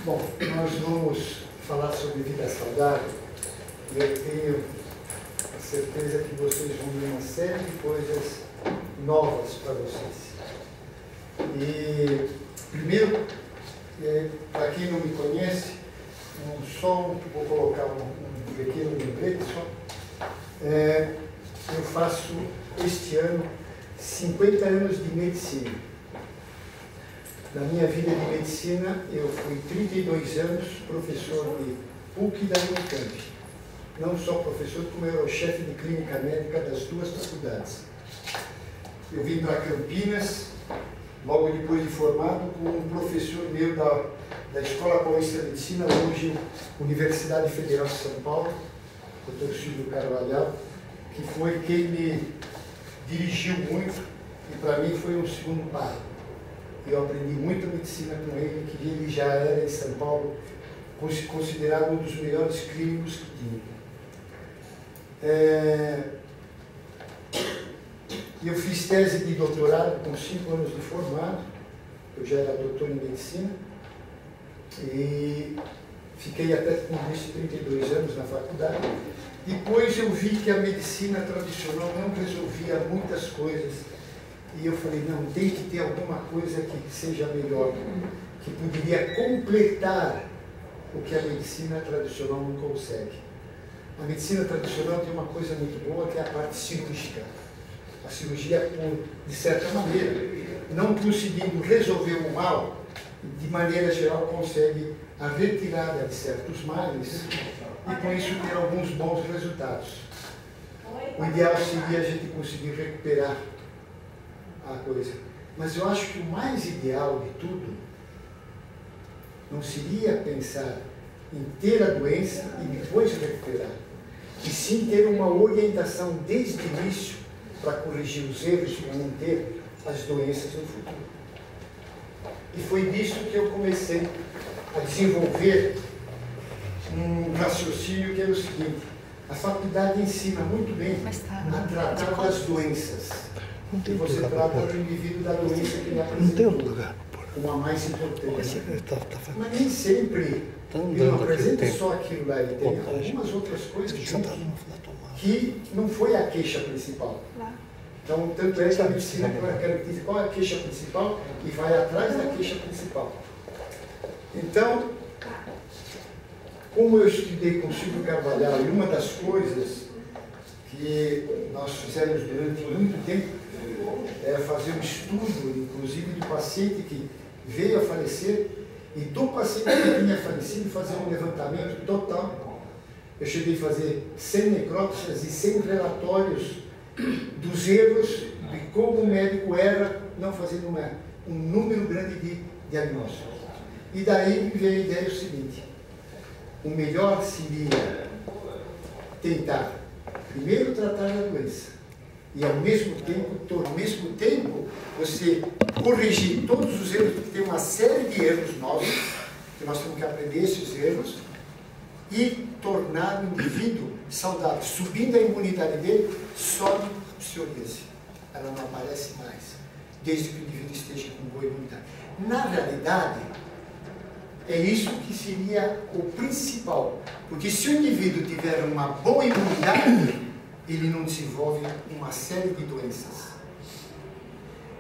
Bom, nós vamos falar sobre vida saudável e eu tenho a certeza que vocês vão ver uma série de coisas novas para vocês. E, primeiro, para quem não me conhece, vou colocar um pequeno lembrete só. Eu faço este ano 50 anos de medicina. Na minha vida de medicina, eu fui 32 anos professor de PUC da Unicamp. Não só professor, como eu era o chefe de clínica médica das duas faculdades. Eu vim para Campinas, logo depois de formado, com um professor meu da Escola Paulista de Medicina, hoje Universidade Federal de São Paulo, Dr. Silvio Carvalhal, que foi quem me dirigiu muito e para mim foi um segundo pai. Eu aprendi muita medicina com ele, que ele já era em São Paulo considerado um dos melhores clínicos que tinha. Eu fiz tese de doutorado com 5 anos de formado, eu já era doutor em medicina, e fiquei até com 32 anos na faculdade. Depois eu vi que a medicina tradicional não resolvia muitas coisas, e eu falei, não, tem que ter alguma coisa que seja melhor, que poderia completar o que a medicina tradicional não consegue. A medicina tradicional tem uma coisa muito boa, que é a parte cirúrgica. A cirurgia, de certa maneira, não conseguindo resolver o mal, de maneira geral consegue a retirada de certos males e com isso ter alguns bons resultados. O ideal seria a gente conseguir recuperar a coisa. Mas eu acho que o mais ideal de tudo não seria pensar em ter a doença e depois recuperar, e sim ter uma orientação desde o início para corrigir os erros e não ter as doenças no futuro. E foi disso que eu comecei a desenvolver um raciocínio que era o seguinte: a faculdade ensina muito bem a tratar das doenças. E você trata o indivíduo da doença que ele apresentou, como a mais importante. Mas nem sempre ele não apresenta só aquilo lá, ele tem algumas outras coisas que não foi a queixa principal. Então, tanto é que a medicina caracteriza qual é a queixa principal e vai atrás da queixa principal. Então, como eu estudei com o Silvio Carvalhal, e uma das coisas que nós fizemos durante muito tempo é fazer um estudo, inclusive, do paciente que veio a falecer e do paciente que tinha falecido, fazer um levantamento total. Eu cheguei a fazer 100 necrópsias e 100 relatórios dos erros de como o médico era não fazendo um número grande de diagnósticos. E daí me veio a ideia o seguinte: o melhor seria tentar primeiro tratar a doença e ao mesmo tempo você corrigir todos os erros, porque tem uma série de erros novos que nós temos que aprender esses erros e tornar o indivíduo saudável. Subindo a imunidade dele, sobe a psoríase. Ela não aparece mais, desde que o indivíduo esteja com boa imunidade. Na realidade, é isso que seria o principal. Porque se o indivíduo tiver uma boa imunidade, ele não desenvolve uma série de doenças.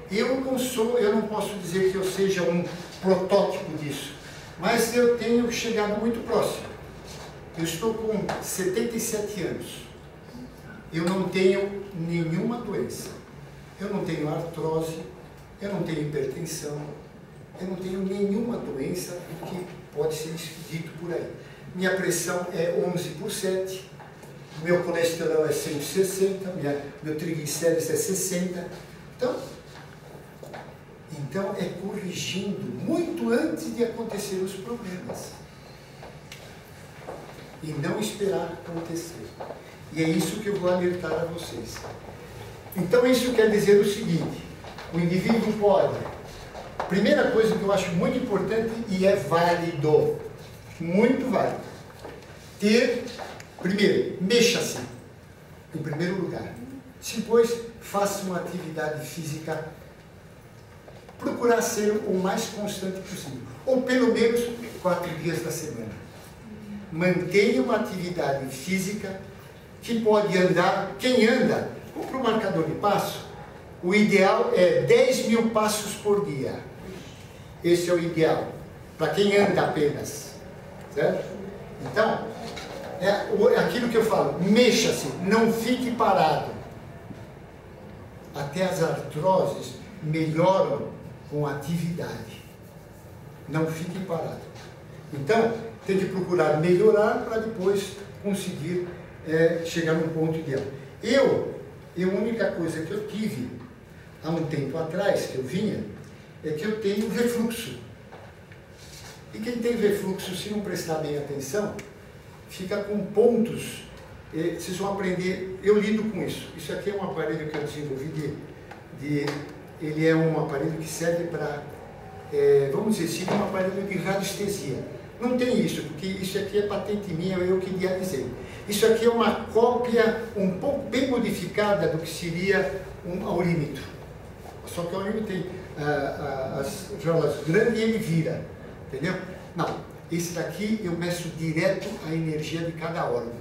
Eu não posso dizer que eu seja um protótipo disso, mas eu tenho chegado muito próximo. Eu estou com 77 anos. Eu não tenho nenhuma doença. Eu não tenho artrose, eu não tenho hipertensão, eu não tenho nenhuma doença que pode ser dito por aí. Minha pressão é 11/7, meu colesterol é 160, meu triglicérides é 60. Então é corrigindo muito antes de acontecer os problemas. E não esperar acontecer. E é isso que eu vou alertar a vocês. Então isso quer dizer o seguinte: o indivíduo pode, primeira coisa que eu acho muito importante e é válido, muito válido, primeiro, mexa-se, em primeiro lugar. Depois, faça uma atividade física procurar ser o mais constante possível, ou pelo menos 4 dias da semana. Mantenha uma atividade física que pode andar. Quem anda, compra um marcador de passo. O ideal é 10.000 passos por dia. Esse é o ideal, para quem anda apenas, certo? Então, é aquilo que eu falo, mexa-se, não fique parado. Até as artroses melhoram com atividade. Não fique parado. Então, tem que procurar melhorar para depois conseguir chegar num ponto ideal. A única coisa que eu tive há um tempo atrás, que eu vinha, é que eu tenho refluxo. E quem tem refluxo, se não prestar bem atenção, fica com pontos. Vocês vão aprender, eu lido com isso. Isso aqui é um aparelho que eu desenvolvi ele é um aparelho que serve para, vamos dizer assim, um aparelho de radiestesia. Não tem isso, porque isso aqui é patente minha, eu que idealizei. Isso aqui é uma cópia um pouco bem modificada do que seria um aurímetro. Só que o aurímetro tem as janelas grandes e ele vira, entendeu? Não, esse daqui eu meço direto a energia de cada órgão.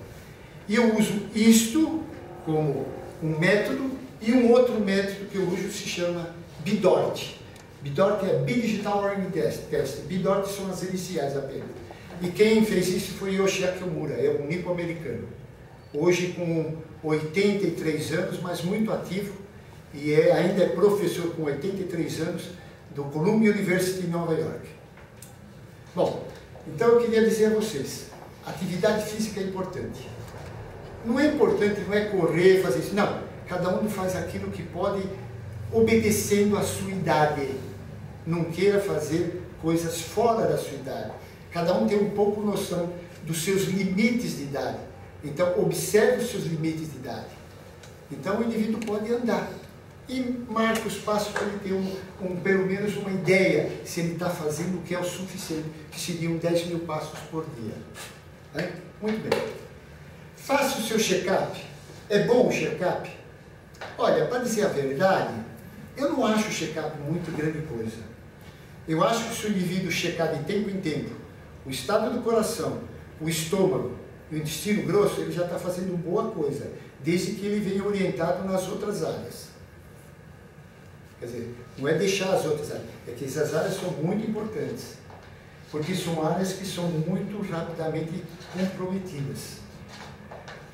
E eu uso isto como um método, e um outro método que eu uso se chama BIDORT. BIDORT é Bidigital Organ Test. BIDORT são as iniciais apenas. E quem fez isso foi Yoshiaki Omura, é um nipo-americano. Hoje com 83 anos, mas muito ativo, e ainda é professor com 83 anos do Columbia University de Nova York. Bom, então eu queria dizer a vocês, atividade física é importante. Não é importante, não é correr, fazer isso, não. Cada um faz aquilo que pode, obedecendo à sua idade. Não queira fazer coisas fora da sua idade. Cada um tem um pouco noção dos seus limites de idade. Então, observe os seus limites de idade. Então, o indivíduo pode andar e marca os passos para ele ter pelo menos uma ideia se ele está fazendo o que é o suficiente, que seriam 10.000 passos por dia. Muito bem. Faça o seu check-up. É bom o check-up? Olha, para dizer a verdade, eu não acho o check-up muito grande coisa. Eu acho que se o indivíduo checar de tempo em tempo o estado do coração, o estômago e o intestino grosso, ele já está fazendo boa coisa, desde que ele venha orientado nas outras áreas. Quer dizer, não é deixar as outras áreas, é que essas áreas são muito importantes, porque são áreas que são muito rapidamente comprometidas.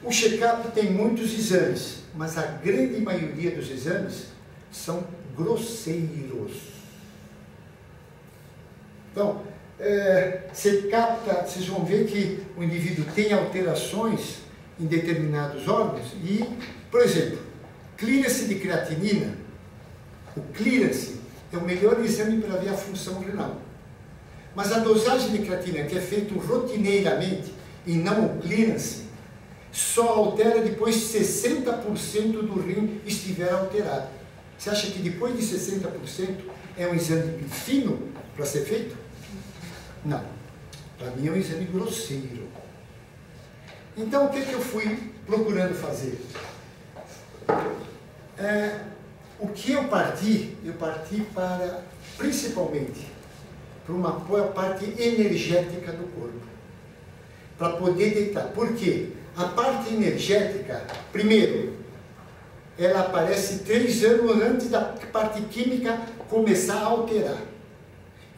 O check-up tem muitos exames, mas a grande maioria dos exames são grosseiros. Então, você capta, vocês vão ver que o indivíduo tem alterações em determinados órgãos e, por exemplo, clearance de creatinina. O clearance é o melhor exame para ver a função renal. Mas a dosagem de creatinina, que é feita rotineiramente, e não o clearance, só altera depois que 60% do rim estiver alterado. Você acha que depois de 60% é um exame fino para ser feito? Não. Para mim é um exame grosseiro. Então, o que eu fui procurando fazer? O que eu parti para, principalmente, para uma parte energética do corpo. Para poder deitar. Por quê? A parte energética, primeiro, ela aparece 3 anos antes da parte química começar a alterar.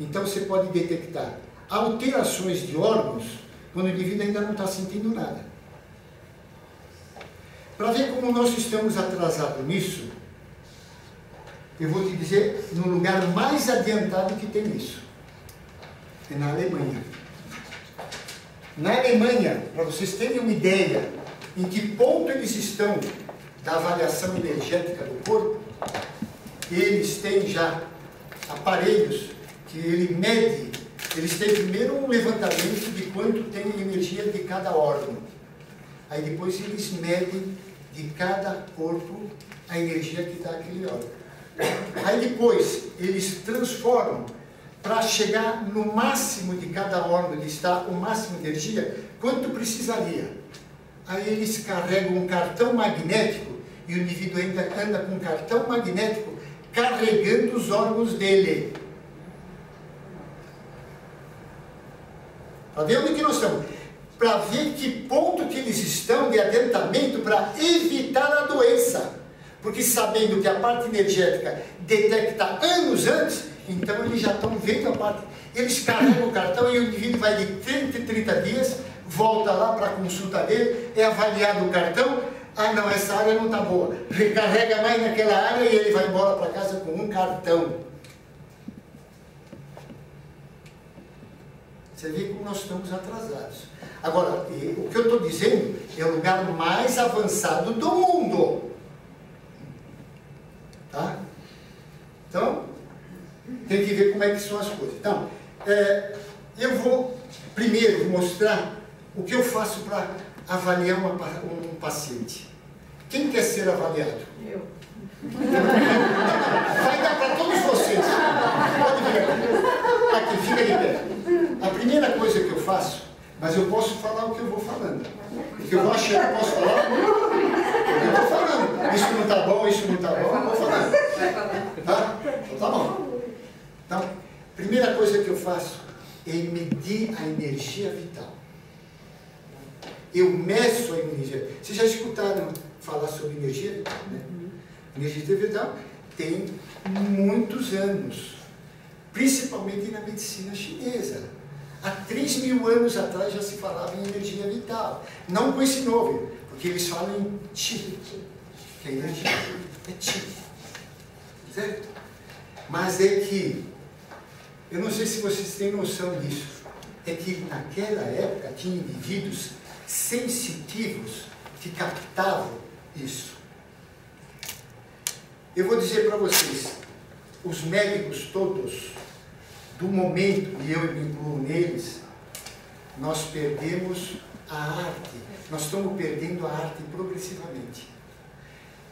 Então você pode detectar alterações de órgãos quando o indivíduo ainda não está sentindo nada. Para ver como nós estamos atrasados nisso, eu vou te dizer, no lugar mais adiantado que tem isso, é na Alemanha. Na Alemanha, para vocês terem uma ideia em que ponto eles estão da avaliação energética do corpo, eles têm já aparelhos que ele mede, eles têm primeiro um levantamento de quanto tem energia de cada órgão. Aí depois eles medem de cada corpo a energia que está naquele órgão. Aí depois eles transformam para chegar no máximo de cada órgão, de estar o máximo de energia, quanto precisaria. Aí eles carregam um cartão magnético, e o indivíduo ainda anda com um cartão magnético carregando os órgãos dele. Para ver onde que nós estamos. Para ver que ponto que eles estão de adiantamento para evitar a doença. Porque sabendo que a parte energética detecta anos antes, então eles já estão vendo a parte. Eles carregam o cartão e o indivíduo vai de 30 em 30 dias, volta lá para a consulta dele, é avaliado o cartão. Ah, não, essa área não está boa. Recarrega mais naquela área e ele vai embora para casa com um cartão. Você vê como nós estamos atrasados. Agora, o que eu estou dizendo é o lugar mais avançado do mundo. Tá? Então, tem que ver como é que são as coisas. Então, eu vou primeiro mostrar o que eu faço para avaliar um paciente. Quem quer ser avaliado? Eu. Vai dar para todos vocês. Pode vir aqui. Aqui, fica de pé. A primeira coisa que eu faço, mas eu posso falar o que eu vou falando. Porque eu vou achando que posso falar o que eu vou falando. Isso não está bom, isso não está bom, eu vou falando. Tá? Então, tá bom. Então, primeira coisa que eu faço é medir a energia vital. Eu meço a energia. Vocês já escutaram falar sobre energia vital, né? Energia vital tem muitos anos, principalmente na medicina chinesa. Há 3.000 anos atrás já se falava em energia vital. Não com esse nome, porque eles falam em Qi, que é energia, é Qi. Certo? Mas é que, eu não sei se vocês têm noção disso, é que naquela época tinha indivíduos sensitivos que captavam isso. Eu vou dizer para vocês, os médicos todos, do momento, e eu me incluo neles, nós perdemos a arte, nós estamos perdendo a arte progressivamente.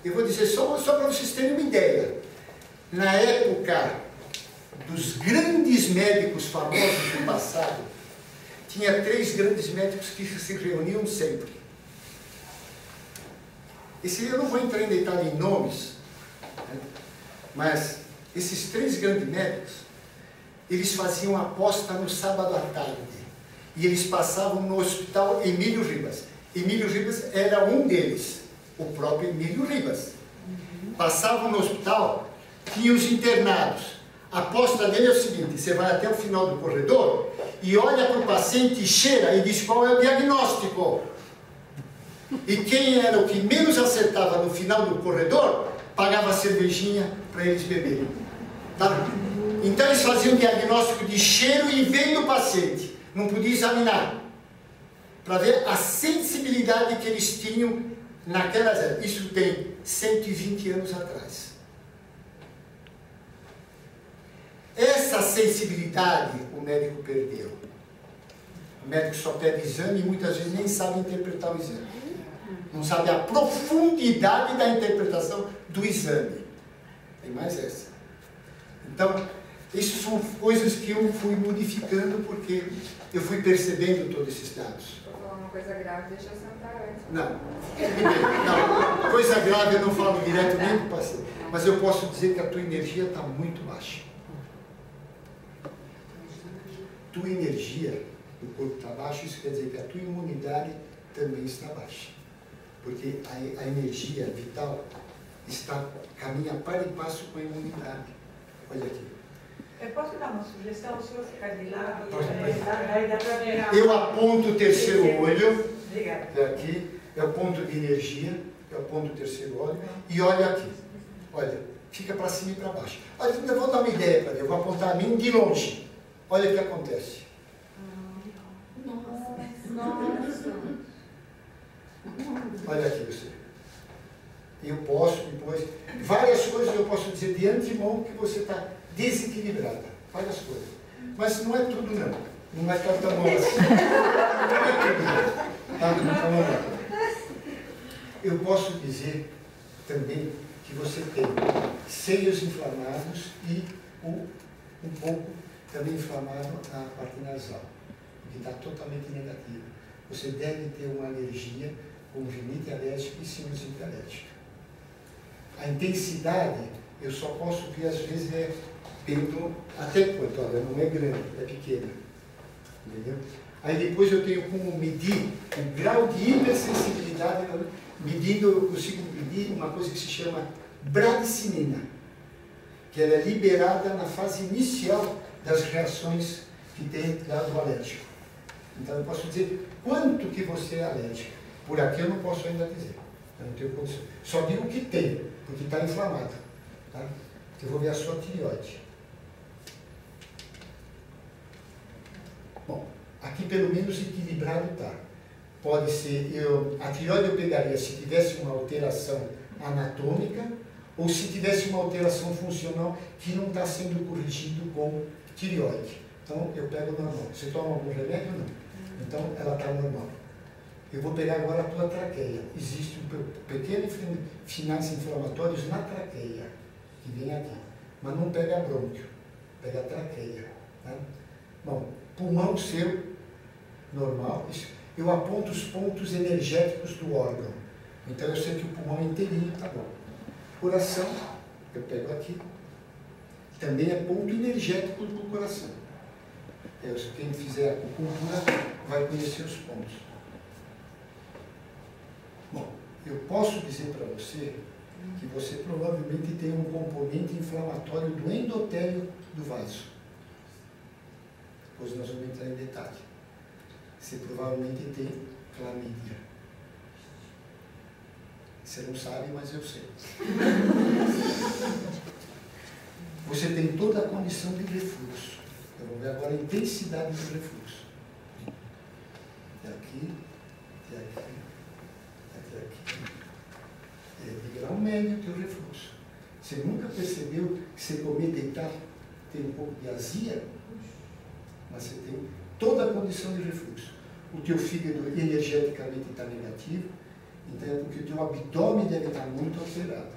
Eu vou dizer só para vocês terem uma ideia, na época dos grandes médicos famosos do passado, tinha 3 grandes médicos que se reuniam sempre. Eu não vou entrar em detalhe em nomes, né? Mas esses 3 grandes médicos, eles faziam aposta no sábado à tarde. E eles passavam no hospital Emílio Ribas. Emílio Ribas era um deles, o próprio Emílio Ribas. Passavam no hospital, tinha os internados. A aposta dele é o seguinte: você vai até o final do corredor e olha para o paciente, cheira e diz qual é o diagnóstico. E quem era o que menos acertava no final do corredor, pagava a cervejinha para eles beberem. Tá? Então eles faziam diagnóstico de cheiro e vendo o paciente. Não podia examinar. Para ver a sensibilidade que eles tinham naquelas épocas. Isso tem 120 anos atrás. Essa sensibilidade o médico perdeu. O médico só pede exame e muitas vezes nem sabe interpretar o exame. Não sabe a profundidade da interpretação do exame. Tem mais essa. Então, isso são coisas que eu fui modificando porque eu fui percebendo todos esses dados. Vou falar uma coisa grave, deixa eu sentar antes. Não, coisa grave eu não falo direto nem para o paciente. Mas eu posso dizer que a tua energia está muito baixa. Tua energia, o corpo está baixo, isso quer dizer que a tua imunidade também está baixa. Porque a energia vital caminha para e passo com a imunidade. Olha aqui. Eu posso dar uma sugestão? O senhor ficar de lado? Aí dá para ver. Eu aponto o terceiro olho. Obrigada. Aqui é o ponto de energia, é o ponto do terceiro olho. E olha aqui. Olha, fica para cima e para baixo. Olha, eu vou dar uma ideia para ver. Eu vou apontar a mim de longe. Olha o que acontece. Nossa. Olha aqui você. Eu posso depois, várias coisas eu posso dizer de antemão que você está desequilibrada. Várias coisas. Mas não é tudo não. Não é tanta mão assim. Não é tudo não. Tá? Então, vamos lá. Eu posso dizer também que você tem seios inflamados e um pouco também inflamado a parte nasal, que está totalmente negativa. Você deve ter uma alergia com rinite alérgica e sinusite alérgica. A intensidade eu só posso ver, às vezes, pêndulo até quanto? Olha, não é grande, é pequena. Entendeu? Aí depois eu tenho como medir o grau de hipersensibilidade, medindo, eu consigo medir uma coisa que se chama bradicinina, que ela é liberada na fase inicial das reações que tem dado alérgico. Então eu posso dizer quanto que você é alérgico. Por aqui eu não posso ainda dizer. Eu não tenho condição. Só digo que tem, porque está inflamado. Tá? Eu vou ver a sua tireoide. Bom, aqui pelo menos equilibrado está. Pode ser, a tireoide eu pegaria se tivesse uma alteração anatômica ou se tivesse uma alteração funcional que não está sendo corrigido com tireoide. Então eu pego normal. Você toma algum remédio ou não? Então ela está normal. Eu vou pegar agora a tua traqueia. Existe pequenos finais inflamatórios na traqueia, que vem aqui. Mas não pega brônquio, pega a traqueia. Tá? Bom, pulmão seu, normal. Eu aponto os pontos energéticos do órgão. Então eu sei que o pulmão inteirinho está bom. Coração, eu pego aqui. Também é ponto energético do coração. Quem fizer a acupuntura vai conhecer os pontos. Bom, eu posso dizer para você que você provavelmente tem um componente inflamatório do endotélio do vaso. Depois nós vamos entrar em detalhe. Você provavelmente tem clamídia. Você não sabe, mas eu sei. Você tem toda a condição de refluxo. Eu vou ver agora a intensidade do refluxo. É aqui, é aqui, até aqui. É de grau médio o teu refluxo. Você nunca percebeu que você comer deitar tem um pouco de azia? Mas você tem toda a condição de refluxo. O teu fígado energeticamente está negativo, então é porque o teu abdômen deve estar muito alterado.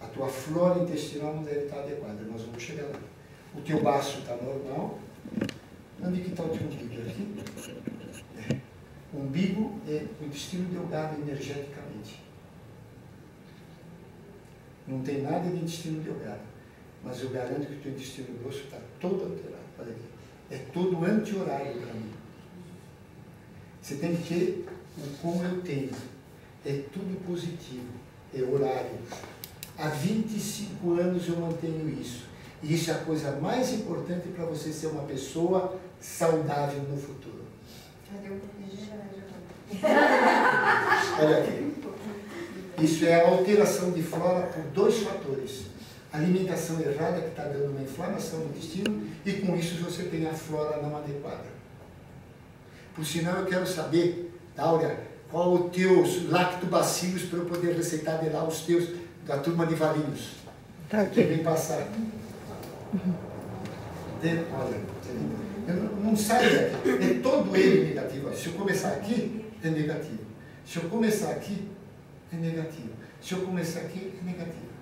A tua flora intestinal não deve estar adequada, nós vamos chegar lá. O teu baço está normal. Onde que está o teu umbigo? Aqui? O umbigo é o intestino delgado energeticamente. Não tem nada de intestino delgado. Mas eu garanto que o teu intestino grosso está todo alterado. Olha aqui. É todo anti-horário para mim. Você tem que ter o como eu tenho. É tudo positivo. É horário. Há 25 anos eu mantenho isso. E isso é a coisa mais importante para você ser uma pessoa saudável no futuro. Olha aqui. Isso é a alteração de flora por 2 fatores. A alimentação errada que está dando uma inflamação no intestino e com isso você tem a flora não adequada. Por sinal, eu quero saber, Dáurea, qual os teus lactobacilos para eu poder receitar de lá os teus, da turma de Valinhos. Tá, que vem passar. Olha, não sai daqui. É todo ele negativo. Se eu começar aqui, é negativo. Se eu começar aqui, é negativo. Se eu começar aqui, é negativo.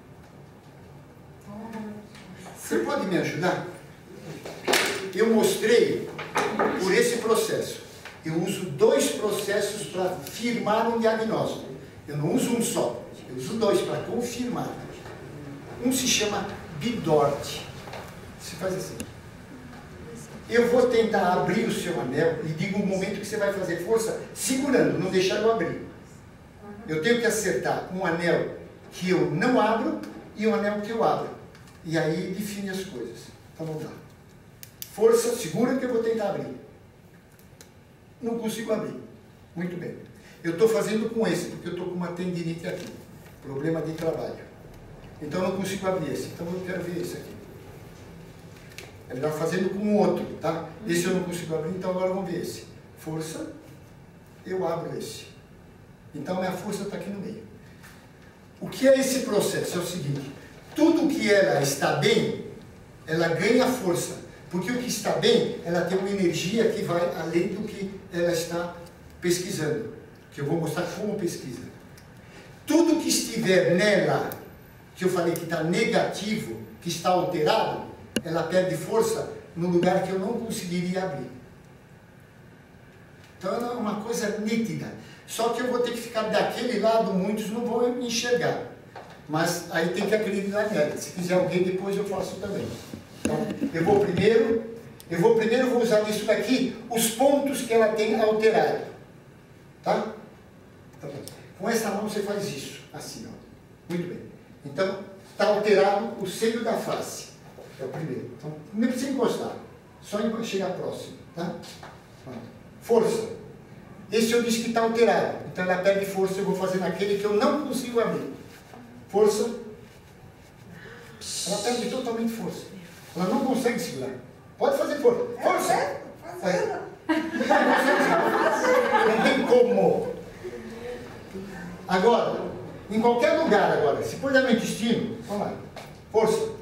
Você pode me ajudar? Eu mostrei por esse processo. Eu uso 2 processos para firmar um diagnóstico. Eu não uso um só. Eu uso 2 para confirmar. Um se chama Bidort. Você faz assim. Eu vou tentar abrir o seu anel e digo o momento que você vai fazer força, segurando, não deixar eu abrir. Eu tenho que acertar um anel que eu não abro e um anel que eu abro. E aí define as coisas. Então vamos lá. Força, segura que eu vou tentar abrir. Não consigo abrir. Muito bem. Eu estou fazendo com esse, porque eu estou com uma tendinite aqui. Problema de trabalho. Então eu não consigo abrir esse. Então eu quero ver esse aqui. É melhor fazendo com o outro, tá? Esse eu não consigo abrir, então agora vamos ver esse. Força, eu abro esse. Então minha força está aqui no meio. O que é esse processo? É o seguinte, tudo que ela está bem, ela ganha força. Porque o que está bem, ela tem uma energia que vai além do que ela está pesquisando. Que eu vou mostrar como pesquisa. Tudo que estiver nela, que eu falei que está negativo, que está alterado, ela perde força no lugar que eu não conseguiria abrir. Então é uma coisa nítida. Só que eu vou ter que ficar daquele lado, muitos não vão me enxergar. Mas aí tem que acreditar nela. Se quiser alguém depois, eu faço também. Então, eu vou primeiro vou usar nisso daqui os pontos que ela tem alterado. Tá? Então, com essa mão você faz isso, assim, ó. Muito bem. Então, está alterado o seio da face. É o primeiro. Então, não precisa encostar. Só chegar próximo. Tá? Força. Esse eu disse que está alterado. Então, ela perde força. Eu vou fazer naquele que eu não consigo abrir. Força. Ela perde totalmente força. Ela não consegue segurar. Pode fazer força. Força! Não tem como. Agora, em qualquer lugar agora, se pôr no intestino, vamos lá. Força.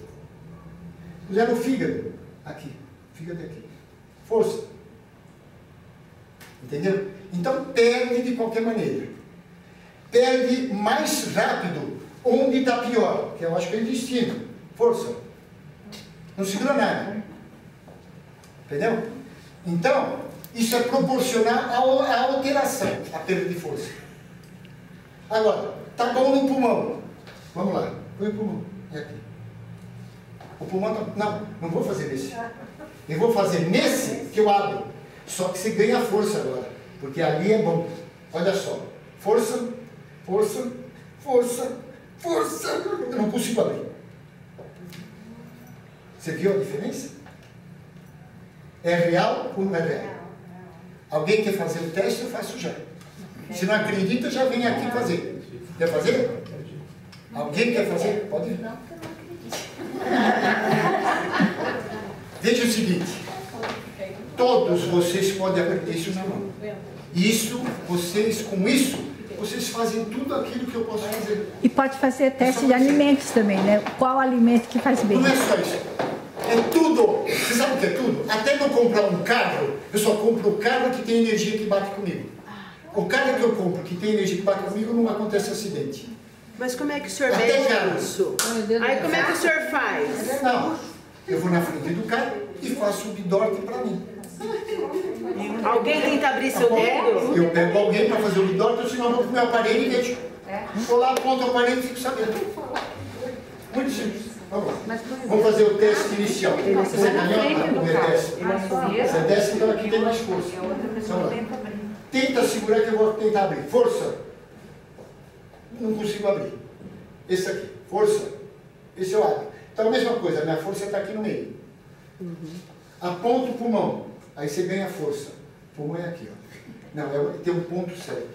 Já no fígado. Aqui. Fígado aqui. Força. Entendeu? Então perde de qualquer maneira. Perde mais rápido onde está pior, que eu acho que é o intestino. Força. Não segura nada. Entendeu? Então, isso é proporcional à alteração, à perda de força. Agora, tá bom no pulmão. Vamos lá. Põe o pulmão. É aqui. O pulmão tá... Não vou fazer nesse. Eu vou fazer nesse que eu abro. Só que você ganha força agora. Porque ali é bom. Olha só. Força, força, força, força. Eu não consigo abrir. Você viu a diferença? É real ou não é real? Alguém quer fazer o teste? Eu faço já. Se não acredita, já vem aqui fazer. Quer fazer? Alguém quer fazer? Pode vir. Não, porque eu não acredito. Veja o seguinte. Todos vocês podem aprender isso na mão. Isso, vocês, com isso, vocês fazem tudo aquilo que eu posso fazer. E pode fazer teste de alimentos também, né? Qual alimento que faz bem? Não é só isso. É tudo. Você sabe o que é tudo? Até não comprar um carro, eu só compro o carro que tem energia que bate comigo. O carro que eu compro que tem energia que bate comigo, não acontece acidente. Mas como é que o senhor Até mede carro. isso? Aí como é que o senhor faz? Não. Eu vou na frente do carro e faço o bidorte para mim. Alguém tenta abrir seu dedo? Eu pego alguém para fazer o bidorte, ou senão eu vou pro meu aparelho e vejo. Vou lá, aponto o aparelho e fico sabendo. Muito simples. Vamos lá. Vamos fazer o teste inicial. Você ganhou o teste. Você desce, então aqui tem mais força. Vamos lá. Tenta segurar que eu vou tentar abrir. Força. Não consigo abrir. Esse aqui. Força. Esse eu abro. Então a mesma coisa, a minha força está aqui no meio. Aponta o pulmão. Aí você ganha força. O pulmão é aqui, ó. Não, tem um ponto certo.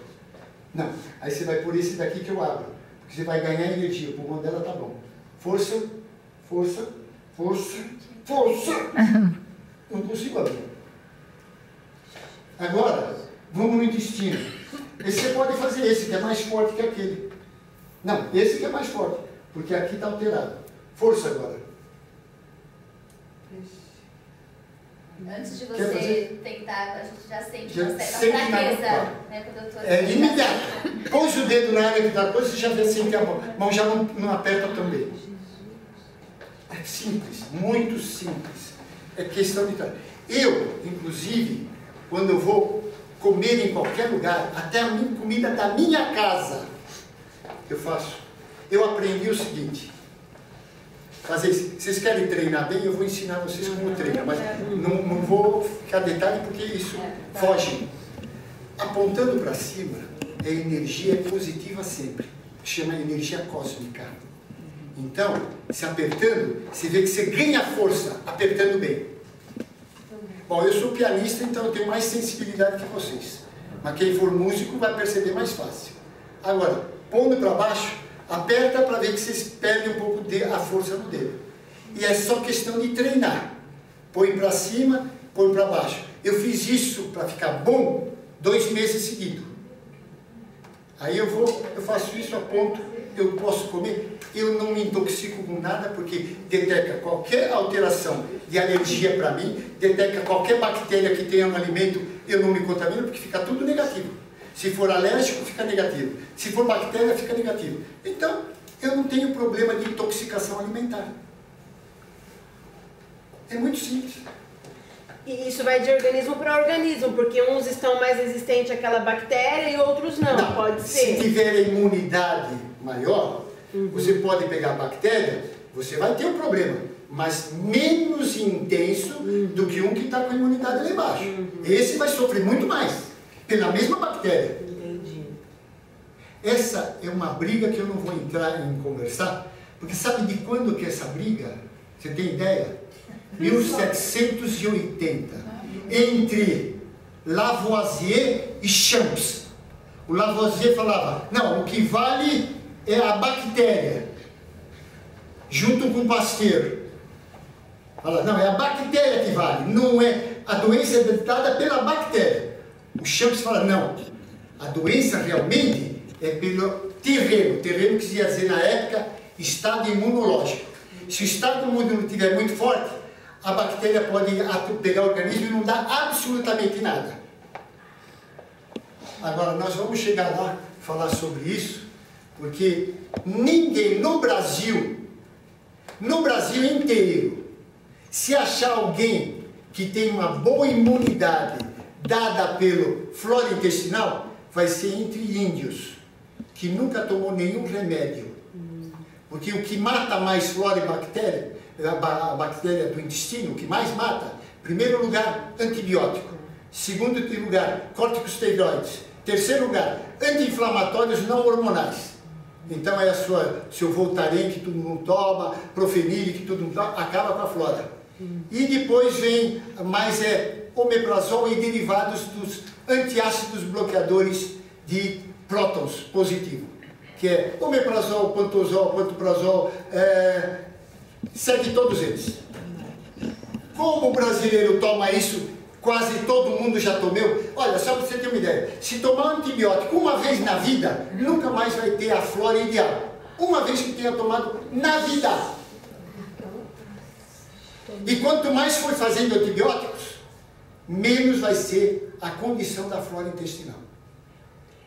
Não. Aí você vai por esse daqui que eu abro. Porque você vai ganhar energia. O pulmão dela tá bom. Força. Força. Força. Força. Não consigo abrir. Agora, vamos no intestino. Esse você pode fazer esse, que é mais forte que aquele. Não, esse que é mais forte. Porque aqui está alterado. Força agora. Antes de Quer você fazer? tentar, a gente já sente Já uma certa sente na fraqueza, mão. né, com o doutor. É imediato. Pôs o dedo na área que dá coisa, você já vê assim que a mão já não aperta também. É simples, muito simples. É questão de... Eu, inclusive, quando eu vou comer em qualquer lugar, até a minha comida da minha casa, eu faço. Eu aprendi o seguinte. Fazer isso. Vocês querem treinar bem? Eu vou ensinar vocês como treina, mas não vou ficar detalhe porque isso foge. Apontando para cima, a energia é positiva sempre. Chama energia cósmica. Então, se apertando, você vê que você ganha força apertando bem. Bom, eu sou pianista, então eu tenho mais sensibilidade que vocês. Mas quem for músico vai perceber mais fácil. Agora, pondo para baixo, aperta para ver que vocês perdem um pouco a força do dedo. E é só questão de treinar. Põe para cima, põe para baixo. Eu fiz isso para ficar bom 2 meses seguidos. Aí eu faço isso, aponto, eu posso comer. Eu não me intoxico com nada, porque detecta qualquer alteração de alergia para mim, detecta qualquer bactéria que tenha no alimento, eu não me contamino, porque fica tudo negativo. Se for alérgico, fica negativo. Se for bactéria, fica negativo. Então, eu não tenho problema de intoxicação alimentar. É muito simples. E isso vai de organismo para organismo, porque uns estão mais resistentes àquela bactéria e outros não, pode ser. Se tiver imunidade maior, Você pode pegar a bactéria, você vai ter um problema, mas menos intenso do que um que está com a imunidade lá embaixo. Esse vai sofrer muito mais, pela mesma bactéria. Entendi. Essa é uma briga que eu não vou entrar em conversar, porque sabe de quando que é essa briga? Você tem ideia? 1780, entre Lavoisier e Champs. O Lavoisier falava, não, o que vale é a bactéria, junto com o Pasteur. Fala, não, é a bactéria que vale, não é a doença detada pela bactéria. O Champs fala, não, a doença realmente é pelo terreno que se ia dizer na época, estado imunológico. Se o estado imunológico estiver muito forte, a bactéria pode pegar o organismo e não dar absolutamente nada. Agora, nós vamos chegar lá, falar sobre isso, porque ninguém no Brasil inteiro, se achar alguém que tem uma boa imunidade dada pelo flora intestinal, vai ser entre índios, que nunca tomou nenhum remédio. Porque o que mata mais flora e bactéria, a bactéria do intestino, o que mais mata, em primeiro lugar, antibiótico. Segundo lugar, corticosteroides. Terceiro lugar, anti-inflamatórios não hormonais. Então é seu Voltaren que todo mundo toma, Profenil que todo mundo toma, acaba com a flora. E depois vem mais omeprazol e derivados dos antiácidos bloqueadores de prótons positivo, que é omeprazol, pantoprazol, segue todos eles. Como o brasileiro toma isso, quase todo mundo já tomou. Olha, só para você ter uma ideia, se tomar um antibiótico uma vez na vida, nunca mais vai ter a flora ideal. Uma vez que tenha tomado na vida. E quanto mais for fazendo antibióticos, menos vai ser a condição da flora intestinal.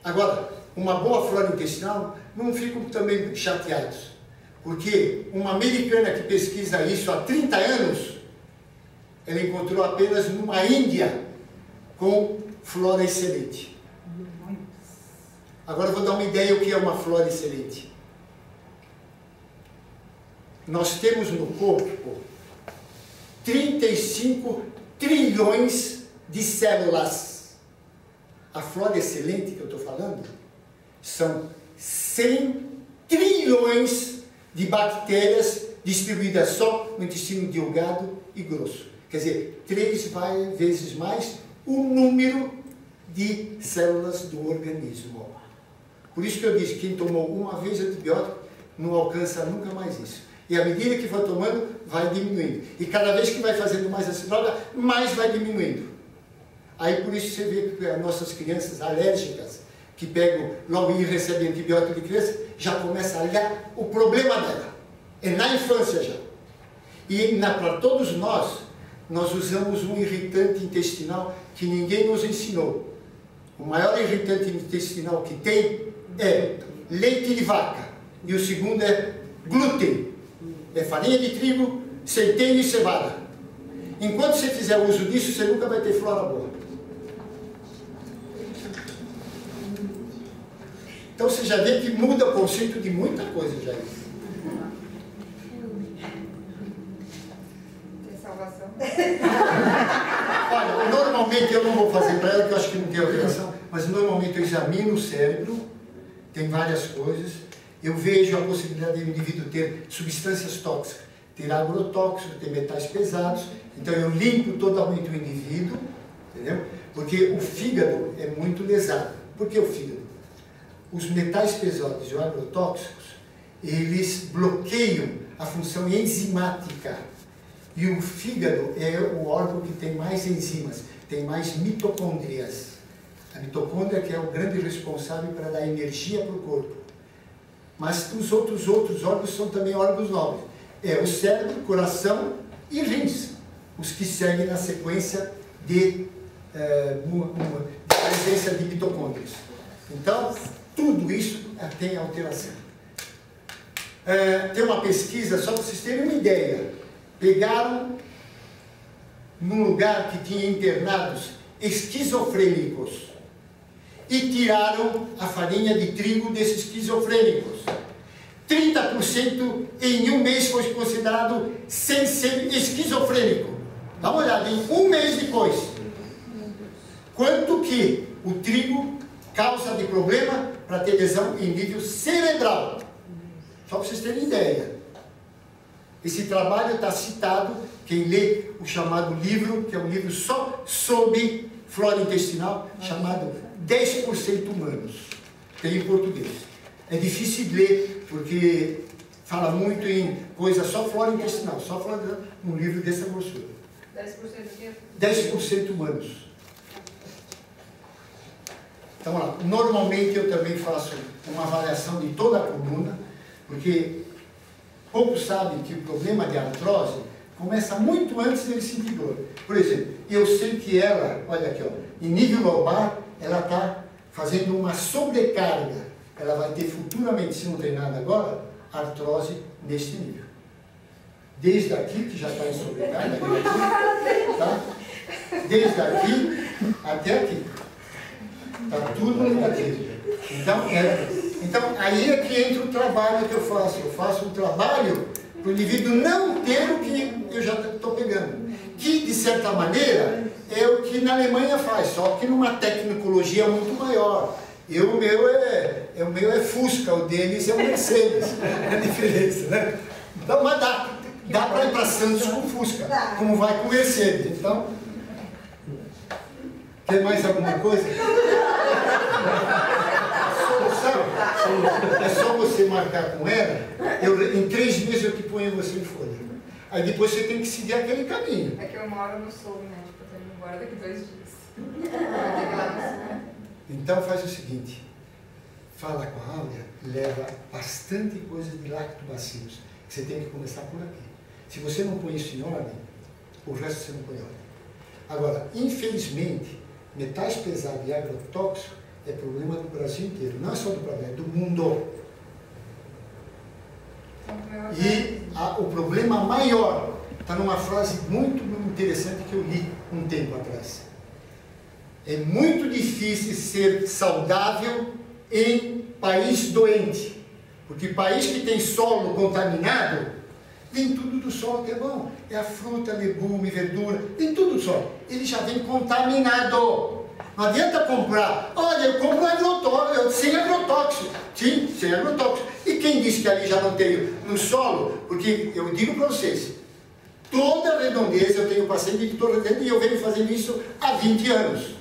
Agora, uma boa flora intestinal, não ficam também chateados. Porque uma americana que pesquisa isso há 30 anos, ela encontrou apenas numa Índia com flora excelente. Agora eu vou dar uma ideia do que é uma flora excelente. Nós temos no corpo 35 trilhões de células. A flora excelente que eu estou falando são 100 trilhões de bactérias distribuídas só no intestino delgado e grosso. Quer dizer, 3 vezes mais o número de células do organismo. Por isso que eu disse, quem tomou uma vez antibiótico não alcança nunca mais isso. E à medida que vai tomando, vai diminuindo. E cada vez que vai fazendo mais essa droga, mais vai diminuindo. Aí por isso você vê que as nossas crianças alérgicas, que pegam logo e recebem antibiótico de criança, já começa a olhar o problema dela. É na infância já. E para todos nós usamos um irritante intestinal que ninguém nos ensinou. O maior irritante intestinal que tem é leite de vaca. E o segundo é glúten. É farinha de trigo, centeio e cevada. Enquanto você fizer uso disso, você nunca vai ter flora boa. Então você já vê que muda o conceito de muita coisa já isso. Tem salvação. Olha, normalmente eu não vou fazer para ela, porque eu acho que não tem alteração, mas normalmente eu examino o cérebro, tem várias coisas, eu vejo a possibilidade do indivíduo ter substâncias tóxicas, ter agrotóxico, ter metais pesados, então eu limpo totalmente o indivíduo, entendeu? Porque o fígado é muito lesado. Por que o fígado? Os metais pesados e os agrotóxicos, eles bloqueiam a função enzimática. E o fígado é o órgão que tem mais enzimas, tem mais mitocôndrias. A mitocôndria que é o grande responsável para dar energia para o corpo. Mas os outros órgãos são também órgãos nobres. É o cérebro, coração e rins, os que seguem na sequência de presença de mitocôndrias. Então, tudo isso tem alteração. Tem uma pesquisa, só para vocês terem uma ideia. Pegaram num lugar que tinha internados esquizofrênicos e tiraram a farinha de trigo desses esquizofrênicos. 30% em um mês foi considerado sem ser esquizofrênico. Dá uma olhada, em um mês depois. Quanto que o trigo causa de problema para ter lesão em nível cerebral. Só para vocês terem ideia. Esse trabalho está citado, quem lê o chamado livro, que é um livro só sobre flora intestinal, chamado 10% Humanos. Tem em português. É difícil de ler, porque fala muito em coisa só flora intestinal, só flora intestinal, num livro dessa grossura. 10% do quê? 10% Humanos. Então, lá, normalmente eu também faço uma avaliação de toda a coluna, porque poucos sabem que o problema de artrose começa muito antes dele sentir dor. Por exemplo, eu sei que ela, olha aqui, ó, em nível lombar, ela está fazendo uma sobrecarga. Ela vai ter futuramente, se não tem nada agora, artrose neste nível. Desde aqui, que já está em sobrecarga, tá? Desde aqui até aqui. Está tudo negativo. Então, aí é que entra o trabalho que eu faço. Eu faço um trabalho para o indivíduo não ter o que eu já estou pegando. Que, de certa maneira, é o que na Alemanha faz, só que numa tecnologia muito maior. O meu é Fusca, o deles é o Mercedes. É a diferença, né? Então, mas dá para ir para Santos com Fusca, como vai com Mercedes. Então, tem mais alguma coisa? É só você marcar com ela, em 3 meses eu te ponho você em folha. Aí depois você tem que seguir aquele caminho. É que eu moro no sul, né? Tipo, eu tô indo embora daqui 2 dias. Eu tenho que ir lá no sul. Então faz o seguinte, fala com a Áurea, leva bastante coisa de lactobacilos. Você tem que começar por aqui. Se você não põe isso em ordem, o resto você não põe em ordem. Agora, infelizmente, metais pesados e agrotóxicos é problema do Brasil inteiro, não é só do Brasil, é do mundo. E o problema maior está numa frase muito interessante que eu li um tempo atrás. É muito difícil ser saudável em país doente, porque país que tem solo contaminado, vem tudo do solo que é bom. É a fruta, legume, verdura, vem tudo do solo. Ele já vem contaminado. Não adianta comprar, olha, eu compro agrotóxico, sem agrotóxico. Sim, sem agrotóxico. E quem disse que ali já não tem no solo? Porque eu digo para vocês, toda a redondeza eu tenho paciente que estou redondeza e eu venho fazendo isso há 20 anos.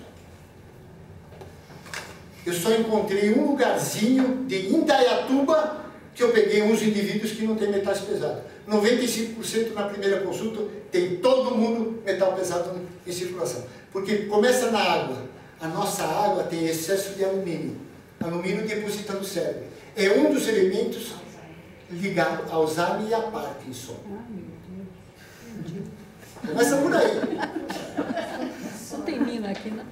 Eu só encontrei um lugarzinho de Indaiatuba que eu peguei uns indivíduos que não tem metais pesados. 95% na primeira consulta tem todo mundo metal pesado em circulação. Porque começa na água. A nossa água tem excesso de alumínio. Alumínio deposita no cérebro. É um dos elementos ligados ao Alzheimer e a Parkinson. Começa por aí. Não tem mina aqui, não?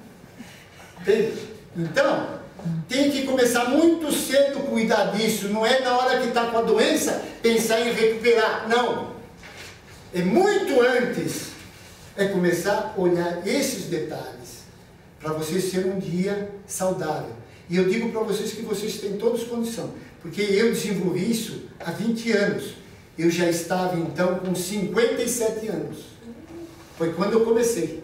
Tem? Então, tem que começar muito cedo a cuidar disso. Não é na hora que está com a doença pensar em recuperar. Não. É muito antes. É começar a olhar esses detalhes para vocês serem um dia saudável. E eu digo para vocês que vocês têm todas condições, porque eu desenvolvi isso há 20 anos. Eu já estava então com 57 anos. Foi quando eu comecei.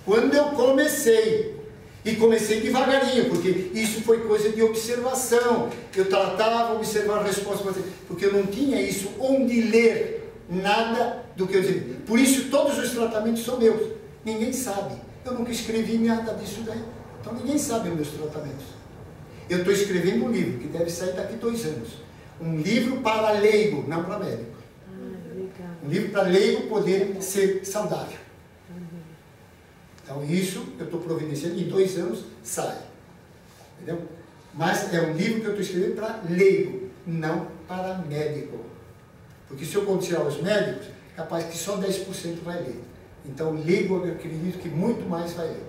Quando eu comecei. E comecei devagarinho, porque isso foi coisa de observação. Eu tratava, observar a resposta, porque eu não tinha isso onde ler nada do que eu dizia. Por isso todos os tratamentos são meus. Ninguém sabe. Eu nunca escrevi nada disso daí. Então ninguém sabe os meus tratamentos. Eu estou escrevendo um livro, que deve sair daqui 2 anos. Um livro para leigo, não para médico. Um livro para leigo poder ser saudável. Então isso eu estou providenciando, em 2 anos sai. Entendeu? Mas é um livro que eu estou escrevendo para leigo, não para médico. Porque se eu considerar os médicos, é capaz que só 10% vai ler. Então leigo eu acredito que muito mais vai ler.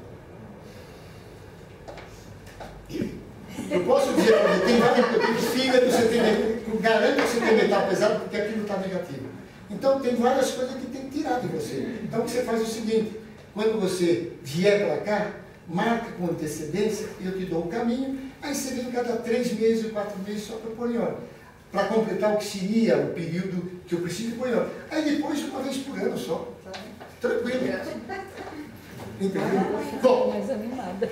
Eu posso dizer para você, tem vários fígado, você tem, garanto que você tem metal pesado porque aquilo está negativo. Então tem várias coisas que tem que tirar de você. Então você faz o seguinte, quando você vier para cá, marca com antecedência, eu te dou o caminho, aí você vem cada 3 meses ou 4 meses só para pôr em ordem. para completar o que seria o período que eu preciso de banho. Aí depois, uma vez por ano só. Tranquilo. Entendeu? Bom, Mais animada.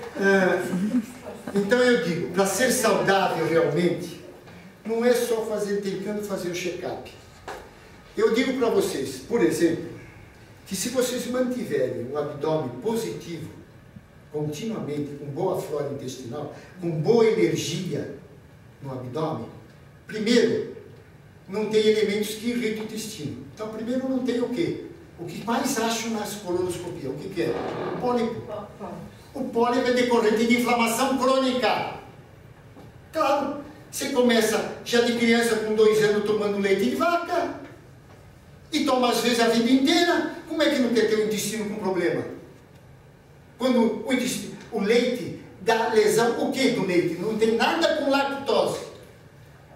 então eu digo, para ser saudável realmente, não é só tentando fazer o check-up. Eu digo para vocês, por exemplo, que se vocês mantiverem o abdômen positivo, continuamente, com boa flora intestinal, com boa energia no abdômen, primeiro, não tem elementos que irritam o intestino. Então, primeiro, não tem o quê? O que mais acham nas colonoscopias? O que é? O pólipo. O pólipo é decorrente de inflamação crônica. Claro, você começa já de criança com 2 anos tomando leite de vaca e toma às vezes a vida inteira. Como é que não quer ter o intestino com problema? Quando o leite dá lesão, o que do leite? Não tem nada com lactose.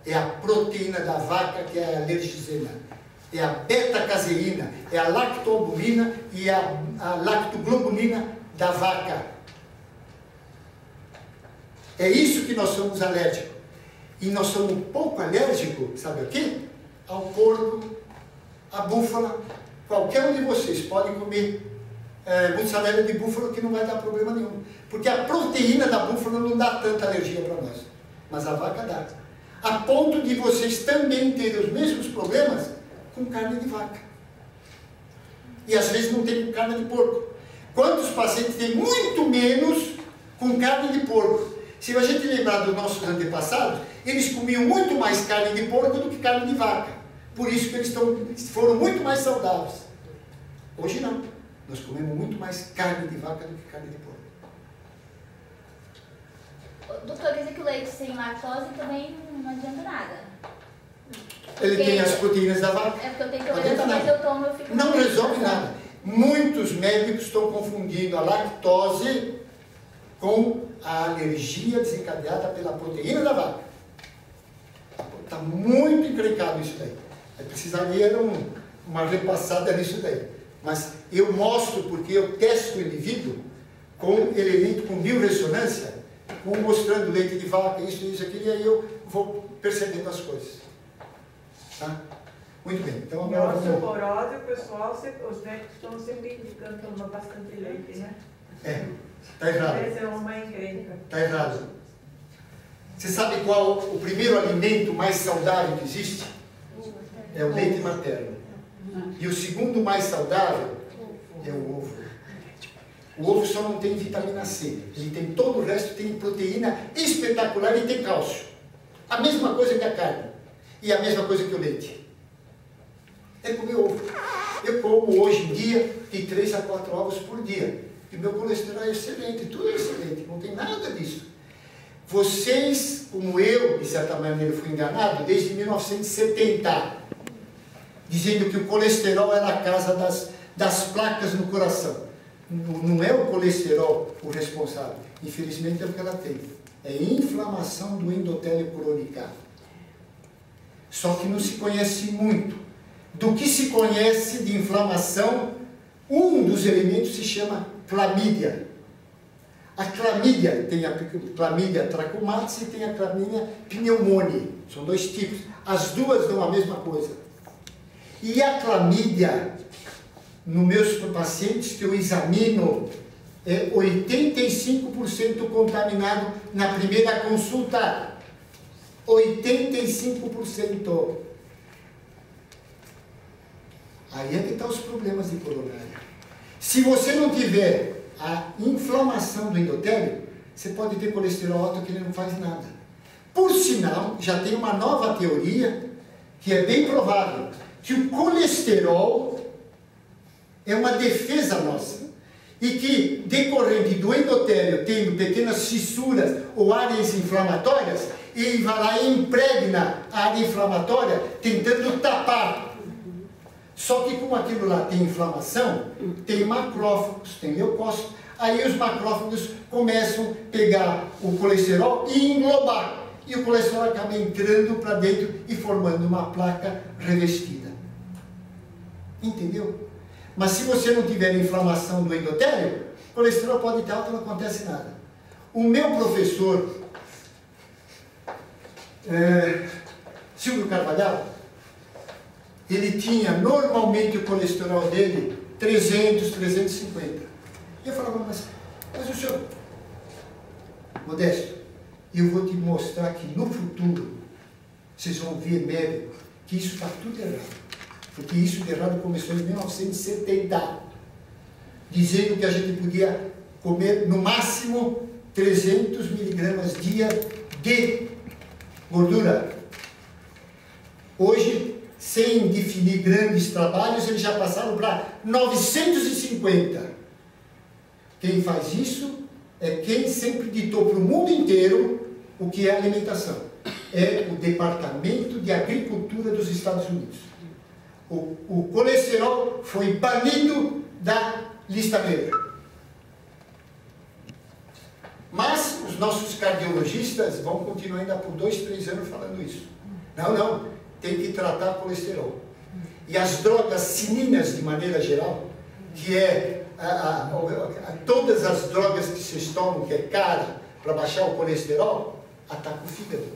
É a proteína da vaca que é a alergisena. É a beta-caseína, é a lactoalbumina e a lactoglobulina da vaca. É isso que nós somos alérgicos. E nós somos um pouco alérgicos, sabe o quê? Ao porco, à búfala. Qualquer um de vocês pode comer mussarela de búfalo que não vai dar problema nenhum. Porque a proteína da búfala não dá tanta alergia para nós. Mas a vaca dá. A ponto de vocês também terem os mesmos problemas com carne de vaca. E às vezes não tem com carne de porco. Quantos pacientes têm muito menos com carne de porco? Se a gente lembrar dos nossos antepassados, eles comiam muito mais carne de porco do que carne de vaca. Por isso que eles foram muito mais saudáveis. Hoje não. Nós comemos muito mais carne de vaca do que carne de porco. Doutor, quer dizer que o leite sem lactose também não adianta nada? Ele tem as proteínas da vaca. É porque eu tenho intolerância, mas eu tomo, eu fico... Não resolve nada. Muitos médicos estão confundindo a lactose com a alergia desencadeada pela proteína da vaca. Está muito encrencado isso daí. Precisaria dar uma repassada nisso daí. Mas eu mostro porque eu testo o indivíduo com elemento, com biorressonância, mostrando leite de vaca, isso, aquilo, e aí eu vou percebendo as coisas. Tá? Muito bem. Então agora vamos... osteoporose, o pessoal, os médicos estão sempre indicando tomar bastante leite, né? Está errado. Essa é uma encrenca. Está errado. Você sabe qual o primeiro alimento mais saudável que existe? É o leite materno. E o segundo mais saudável é o ovo. O ovo só não tem vitamina C. Ele tem todo o resto, tem proteína espetacular e tem cálcio. A mesma coisa que a carne. E a mesma coisa que o leite. É comer ovo. Eu como hoje em dia de 3 a 4 ovos por dia. E meu colesterol é excelente, tudo é excelente, não tem nada disso. Vocês, como eu, de certa maneira, fui enganado desde 1970, dizendo que o colesterol era a casa das placas no coração. Não é o colesterol o responsável, infelizmente é o que ela tem. É inflamação do endotélio crônica. Só que não se conhece muito. Do que se conhece de inflamação, um dos elementos se chama clamídia. A clamídia, tem a clamídia trachomatis e tem a clamídia pneumoniae. São 2 tipos. As duas dão a mesma coisa. E a clamídia, nos meus pacientes que eu examino, é 85% contaminado na primeira consulta. 85%. Aí é que estão os problemas de coronária. Se você não tiver a inflamação do endotélio, você pode ter colesterol alto que ele não faz nada. Por sinal, já tem uma nova teoria, que é bem provável, que o colesterol é uma defesa nossa. E que, decorrente do endotélio tendo pequenas fissuras ou áreas inflamatórias, ele vai lá e impregna a área inflamatória, tentando tapar. Só que como aquilo lá tem inflamação, tem macrófagos, tem leucócitos, aí os macrófagos começam a pegar o colesterol e englobar. E o colesterol acaba entrando para dentro e formando uma placa revestida. Entendeu? Mas se você não tiver inflamação do endotélio, o colesterol pode estar alto, não acontece nada. O meu professor Silvio Carvalhal, ele tinha normalmente o colesterol dele 300, 350. E eu falava, mas o senhor, Modesto, eu vou te mostrar que no futuro vocês vão ver, médico, que isso está tudo errado. Porque isso de errado começou em 1970, dizendo que a gente podia comer no máximo 300 miligramas dia de gordura. Hoje, sem definir grandes trabalhos, eles já passaram para 950. Quem faz isso é quem sempre ditou para o mundo inteiro o que é alimentação. É o Departamento de Agricultura dos Estados Unidos. O colesterol foi banido da lista negra. Mas os nossos cardiologistas vão continuar ainda por 2, 3 anos falando isso. Não, tem que tratar colesterol. E as drogas sininas, de maneira geral, que é todas as drogas que vocês tomam, que é cara, para baixar o colesterol, atacam o fígado.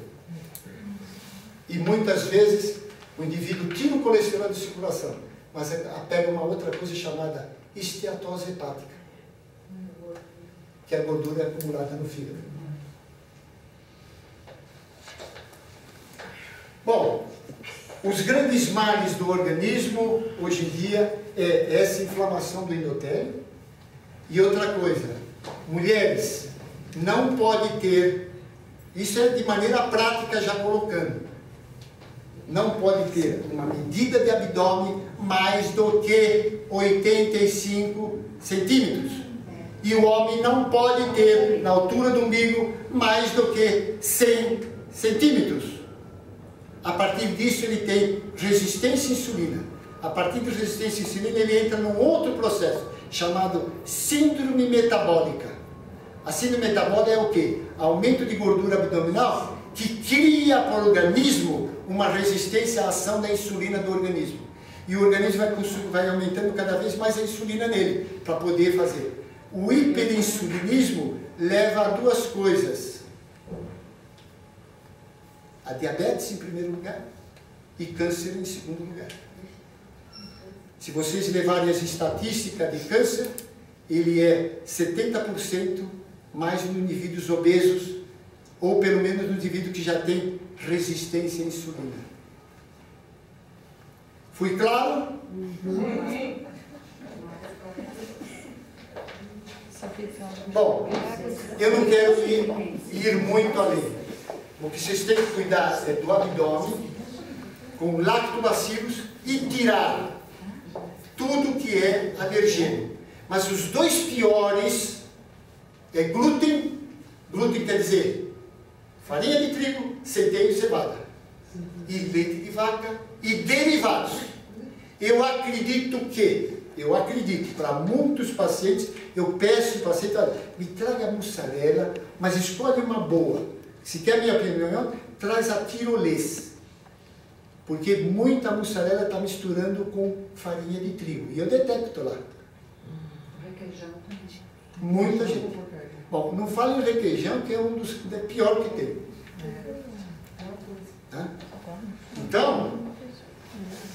E muitas vezes o indivíduo tira o colesterol de circulação, mas pega uma outra coisa chamada esteatose hepática, que é a gordura acumulada no fígado. Bom, os grandes males do organismo, hoje em dia, é essa inflamação do endotélio. E outra coisa, mulheres, não pode ter, isso é de maneira prática já colocando, não pode ter uma medida de abdômen mais do que 85 centímetros. E o homem não pode ter, na altura do umbigo, mais do que 100 centímetros. A partir disso ele tem resistência à insulina. A partir da resistência à insulina ele entra num outro processo, chamado síndrome metabólica. A síndrome metabólica é o quê? Aumento de gordura abdominal que cria para o organismo uma resistência à ação da insulina do organismo. E o organismo vai aumentando cada vez mais a insulina nele, para poder fazer. O hiperinsulinismo leva a duas coisas. A diabetes em primeiro lugar e câncer em segundo lugar. Se vocês levarem as estatísticas de câncer, ele é 70% mais nos indivíduos obesos, ou pelo menos no indivíduo que já tem resistência à insulina. Fui claro? Bom, eu não quero ir muito além. O que vocês têm que cuidar é do abdômen, com lactobacilos, e tirar tudo que é alergênico. Mas os dois piores é glúten, glúten quer dizer farinha de trigo, centeio e cevada, e leite de vaca e derivados. Eu acredito para muitos pacientes, eu peço ao paciente, olha, me traga mussarela, mas escolhe uma boa. Se quer minha opinião, traz a tirolês. Porque muita mussarela está misturando com farinha de trigo. E eu detecto lá. Requeijão. Muita gente. Bom, não fale em requeijão, que é um dos pior que tem. Tá? Então,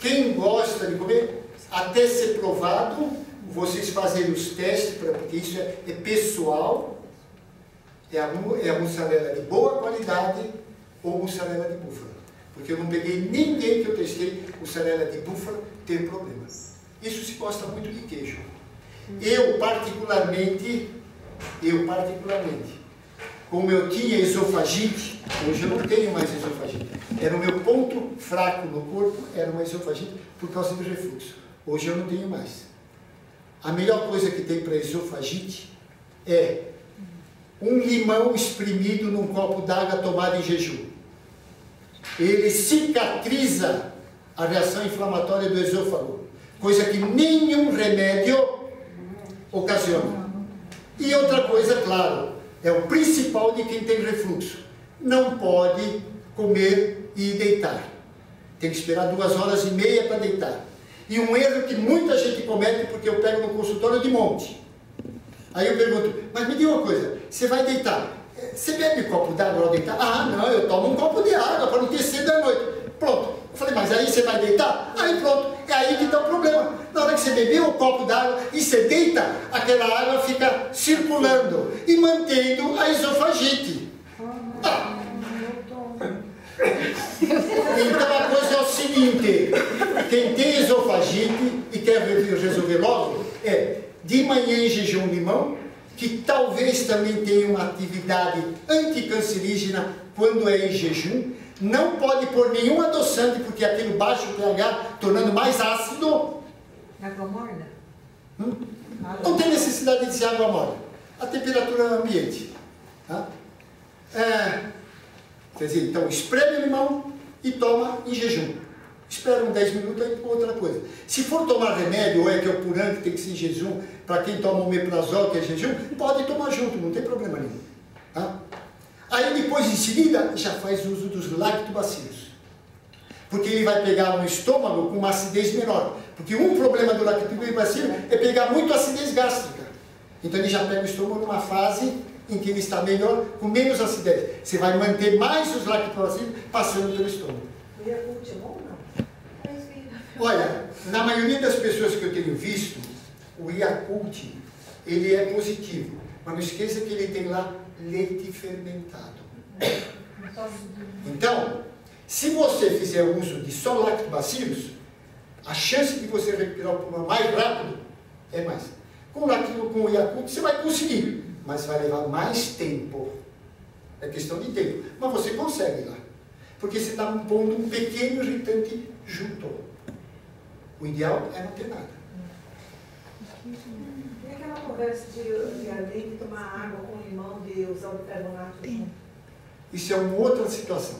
quem gosta de comer, até ser provado, vocês fazem os testes, porque isso é pessoal. É a mussarela de boa qualidade ou mussarela de búfala. Porque eu não peguei ninguém que eu testei mussarela de búfala ter problemas. Isso se gosta muito de queijo. Eu particularmente, como eu tinha esofagite, hoje eu não tenho mais esofagite. Era o meu ponto fraco no corpo, era uma esofagite por causa do refluxo. Hoje eu não tenho mais. A melhor coisa que tem para esofagite é um limão espremido num copo d'água tomado em jejum. Ele cicatriza a reação inflamatória do esôfago, coisa que nenhum remédio ocasiona. E outra coisa, claro, é o principal de quem tem refluxo. Não pode comer e deitar. Tem que esperar 2h30 para deitar. E um erro que muita gente comete, porque eu pego no consultório de monte. Aí eu pergunto, mas me diga uma coisa, você vai deitar, você bebe um copo d'água ao deitar? Ah, não, eu tomo um copo de água para não ter sede à noite. Pronto. Eu falei, mas aí você vai deitar? Aí pronto, é aí que está o problema. Na hora que você beber um copo d'água e você deita, aquela água fica circulando e mantendo a esofagite. Ah. Então a coisa é o seguinte, quem tem esofagite e quer resolver logo, de manhã em jejum limão, que talvez também tenha uma atividade anticancerígena quando é em jejum. Não pode pôr nenhum adoçante, porque aquele baixo pH, tornando mais ácido. Água morna? Não tem necessidade de ser água morna. A temperatura ambiente. Tá? Quer dizer, então espreme o limão e toma em jejum. Espera uns 10 minutos, aí outra coisa. Se for tomar remédio, ou que é o purante, tem que ser em jejum, para quem toma o omeprazol, que é jejum, pode tomar junto, não tem problema nenhum. Tá? Aí depois, em seguida, já faz uso dos lactobacilos. Porque ele vai pegar no estômago com uma acidez menor. Porque um problema do lactobacilo é pegar muito acidez gástrica. Então ele já pega o estômago numa fase em que ele está melhor, com menos acidez. Você vai manter mais os lactobacilos passando pelo estômago. O Yakult é bom ou não? Olha, na maioria das pessoas que eu tenho visto, o Yakult, ele é positivo. Mas não esqueça que ele tem lá leite fermentado. Então, se você fizer uso de só lactobacilos, a chance de você recuperar o pulmão mais rápido é mais. Com o Yakult você vai conseguir, mas vai levar mais tempo. É questão de tempo. Mas você consegue lá. Porque você está pondo um pequeno irritante junto. O ideal é não ter nada. Tem aquela conversa de além de tomar água com limão, de usar o bicarbonato? Isso é uma outra situação.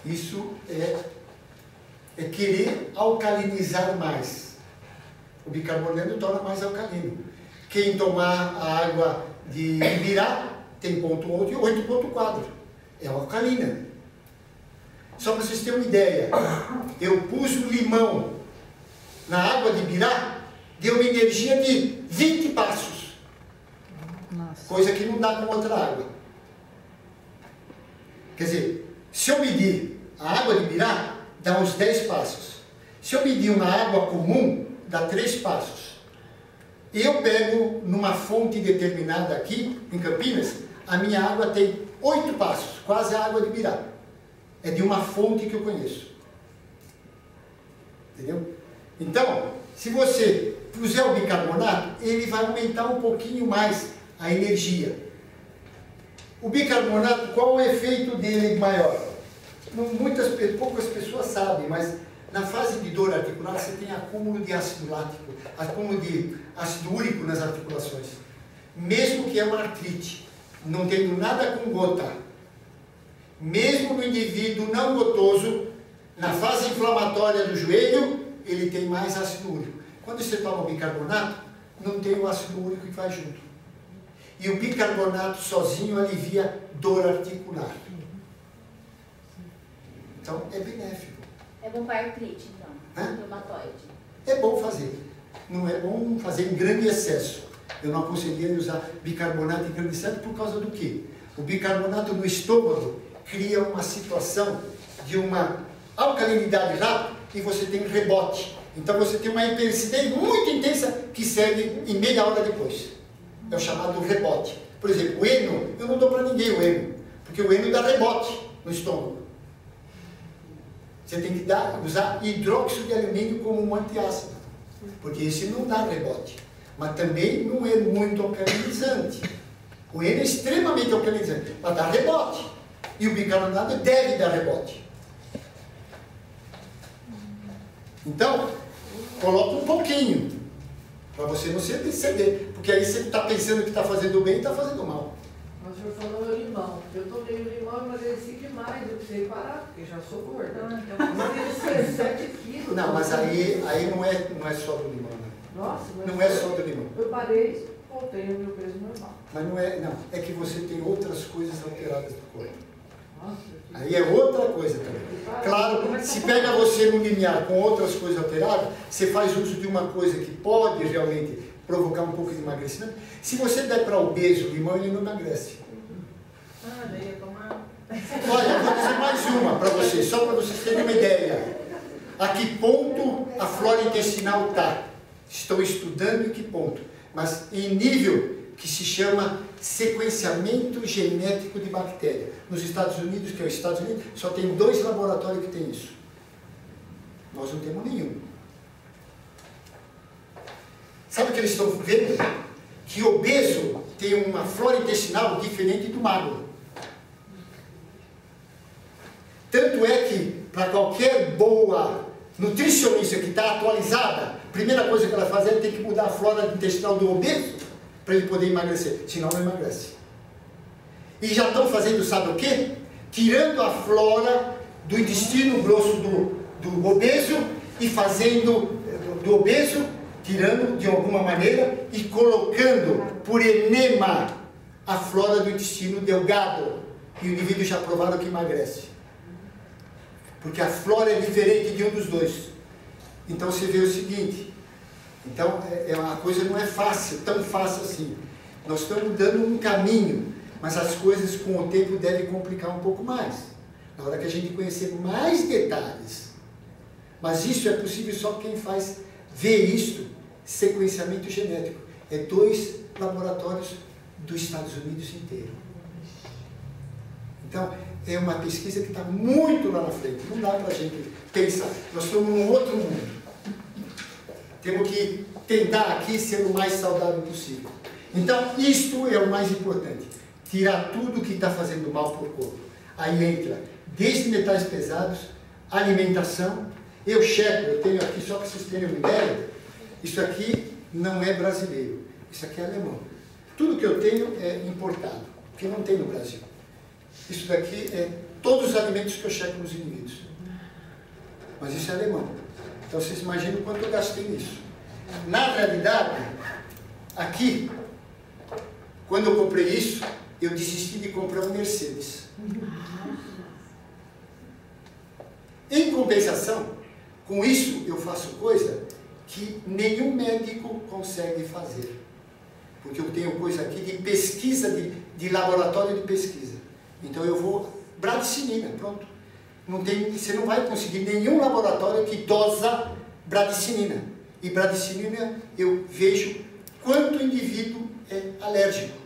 Isso é querer alcalinizar mais. O bicarbonato torna mais alcalino. Quem tomar a água de Ibirá tem ponto 8,4. É alcalina. Só para vocês terem uma ideia, eu pus o limão na água de Ibirá, deu uma energia de 20 passos. Nossa. Coisa que não dá com outra água. Quer dizer, se eu medir a água de Ibirá, dá uns 10 passos. Se eu medir uma água comum, dá 3 passos. Eu pego numa fonte determinada aqui, em Campinas, a minha água tem 8 passos, quase a água de Ibirá. É de uma fonte que eu conheço. Entendeu? Então, se você puser o bicarbonato, ele vai aumentar um pouquinho mais a energia. O bicarbonato, qual o efeito dele maior? Poucas pessoas sabem, mas na fase de dor articular você tem acúmulo de ácido lático, acúmulo de ácido úrico nas articulações. Mesmo que é uma artrite, não tendo nada com gota. Mesmo no indivíduo não gotoso, na fase inflamatória do joelho, ele tem mais ácido úrico. Quando você toma bicarbonato, não tem o ácido úrico que vai junto. E o bicarbonato sozinho alivia dor articular. Então, é benéfico. É bom para artrite, então, reumatoide. É bom fazer. Não é bom fazer em grande excesso. Eu não aconselharia usar bicarbonato em grande excesso por causa do quê? O bicarbonato no estômago cria uma situação de uma alcalinidade rápida e você tem rebote. Então você tem uma hipercidez muito intensa que segue em meia hora depois. É o chamado rebote. Por exemplo, o Eno, eu não dou para ninguém o Eno, porque o Eno dá rebote no estômago. Você tem que usar hidróxido de alumínio como um antiácido, porque esse não dá rebote. Mas também não é muito alcalinizante. O Eno é extremamente alcalinizante, mas dá rebote. E o bicarbonato deve dar rebote. Então, coloca um pouquinho, para você não se exceder, porque aí você está pensando que está fazendo bem e está fazendo mal. Mas o senhor falou do limão. Eu tomei o limão e emagreci demais, eu precisei parar, porque já sou gorda. Eu emagreci 7 quilos. Não, mas aí não é só do limão. Não, Nossa, não é só do limão. Eu parei, voltei ao meu peso normal. Mas não, é que você tem outras coisas alteradas do corpo. Nossa, Aí é outra coisa também. Claro, se pega você no limiar com outras coisas alteradas, você faz uso de uma coisa que pode realmente provocar um pouco de emagrecimento. Se você der para obeso o limão, ele não emagrece. já ia tomar. Olha, vou dizer mais uma para vocês, só para vocês terem uma ideia. A que ponto a flora intestinal está? Estão estudando em que ponto, mas em nível que se chama sequenciamento genético de bactéria. Nos Estados Unidos, que é os Estados Unidos, só tem 2 laboratórios que tem isso. Nós não temos nenhum. Sabe o que eles estão vendo? Que obeso tem uma flora intestinal diferente do magro. Tanto é que, para qualquer boa nutricionista que está atualizada, a primeira coisa que ela faz é ter que mudar a flora intestinal do obeso para ele poder emagrecer, senão não emagrece. E já estão fazendo, sabe o quê? Tirando a flora do intestino grosso do obeso e fazendo do obeso, tirando de alguma maneira e colocando por enema a flora do intestino delgado. E o indivíduo já provaram que emagrece. Porque a flora é diferente de um dos dois. Então você vê o seguinte, então a coisa não é fácil, tão fácil assim. Nós estamos dando um caminho, mas as coisas com o tempo devem complicar um pouco mais. Na hora que a gente conhecer mais detalhes. Mas isso é possível só quem faz ver isto, sequenciamento genético. É 2 laboratórios dos Estados Unidos inteiro. Então, é uma pesquisa que está muito lá na frente. Não dá para a gente pensar. Nós estamos num outro mundo. Temos que tentar aqui ser o mais saudável possível. Então, isto é o mais importante. Tirar tudo que está fazendo mal para o corpo. Aí entra desde metais pesados, alimentação. Eu checo, eu tenho aqui, só para vocês terem uma ideia, isso aqui não é brasileiro. Isso aqui é alemão. Tudo que eu tenho é importado, que não tem no Brasil. Isso daqui é todos os alimentos que eu checo nos indivíduos. Mas isso é alemão. Então vocês imaginam quanto eu gastei nisso. Na realidade, aqui, quando eu comprei isso, eu desisti de comprar um Mercedes. Em compensação, com isso eu faço coisa que nenhum médico consegue fazer. Porque eu tenho coisa aqui de pesquisa, de laboratório de pesquisa. Então eu vou, bradicinina, pronto. Você não vai conseguir nenhum laboratório que dosa bradicinina. E bradicinina eu vejo quanto o indivíduo é alérgico.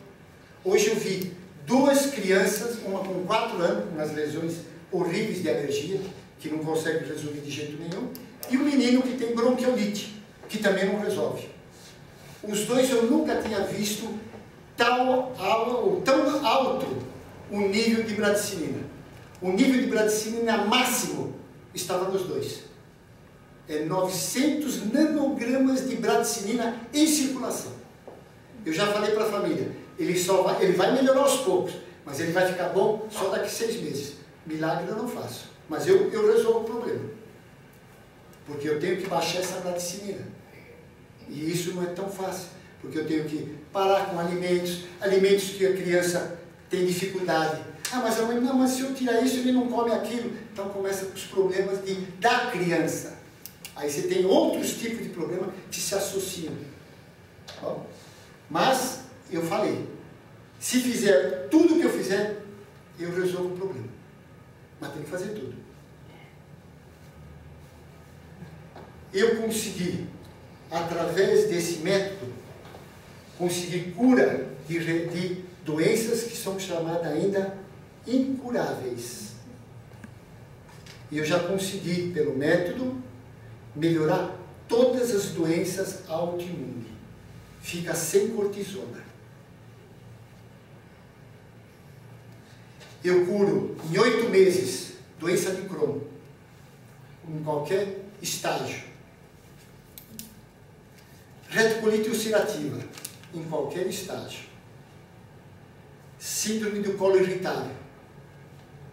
Hoje eu vi 2 crianças, uma com 4 anos, com umas lesões horríveis de alergia, que não consegue resolver de jeito nenhum, e um menino que tem bronquiolite, que também não resolve. Os 2 eu nunca tinha visto tão alto o nível de bradicinina. O nível de bradicinina máximo estava nos 2. É 900 nanogramas de bradicinina em circulação. Eu já falei para a família, ele vai melhorar aos poucos, mas ele vai ficar bom só daqui 6 meses. Milagre eu não faço, mas eu resolvo o problema. Porque eu tenho que baixar essa bradicinina. E isso não é tão fácil, porque eu tenho que parar com alimentos que a criança tem dificuldade. Ah, mas a mãe, não, mas se eu tirar isso, ele não come aquilo. Então começa com os problemas da criança. Aí você tem outros tipos de problemas que se associam. Bom, mas, eu falei, se fizer tudo o que eu fizer, eu resolvo o problema. Mas tem que fazer tudo. Eu consegui, através desse método, conseguir cura de doenças que são chamadas ainda incuráveis. E eu já consegui, pelo método, melhorar todas as doenças autoimunes. Fica sem cortisona. Eu curo em 8 meses doença de Crohn, em qualquer estágio. Retocolite ulcerativa, em qualquer estágio. Síndrome do colo irritável.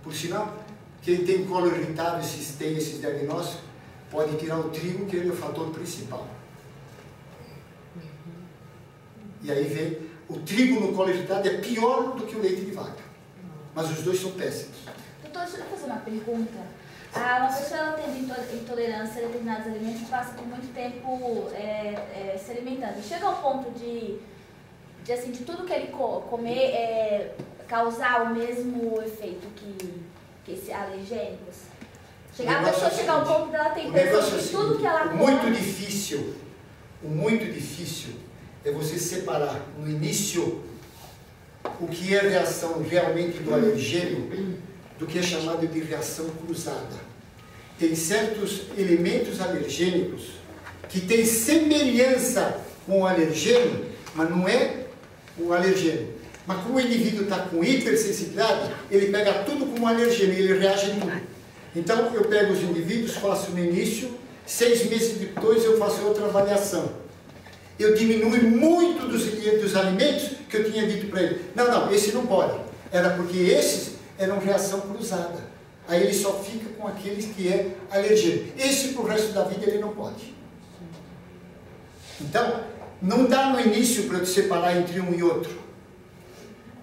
Por sinal, quem tem colo irritável, tem esses diagnósticos, pode tirar o trigo, que ele é o fator principal. E aí vem, o trigo no colo irritável é pior do que o leite de vaca. Mas os 2 são péssimos. Doutor, deixa eu fazer uma pergunta. Uma pessoa tendo intolerância a determinados alimentos e passa por muito tempo se alimentando. Chega ao ponto de tudo que ele comer causar o mesmo efeito que esses alergênicos? A pessoa chegar ao ponto dela ter impressão de tudo que ela come. O muito difícil é você separar no início o que é reação realmente do alergênio do que é chamado de reação cruzada. Tem certos elementos alergênicos que têm semelhança com o alergênio, mas não é o alergênio. Mas como o indivíduo está com hipersensibilidade, ele pega tudo como alergênio, ele reage em tudo. Então, eu pego os indivíduos, faço no início, 6 meses depois eu faço outra avaliação. Eu diminuo muito dos alimentos que eu tinha dito para ele. Não, esse não pode. Era porque esses eram reação cruzada. Aí ele só fica com aqueles que é alergênico. Esse, para o resto da vida, ele não pode. Então, não dá no início para eu te separar entre um e outro.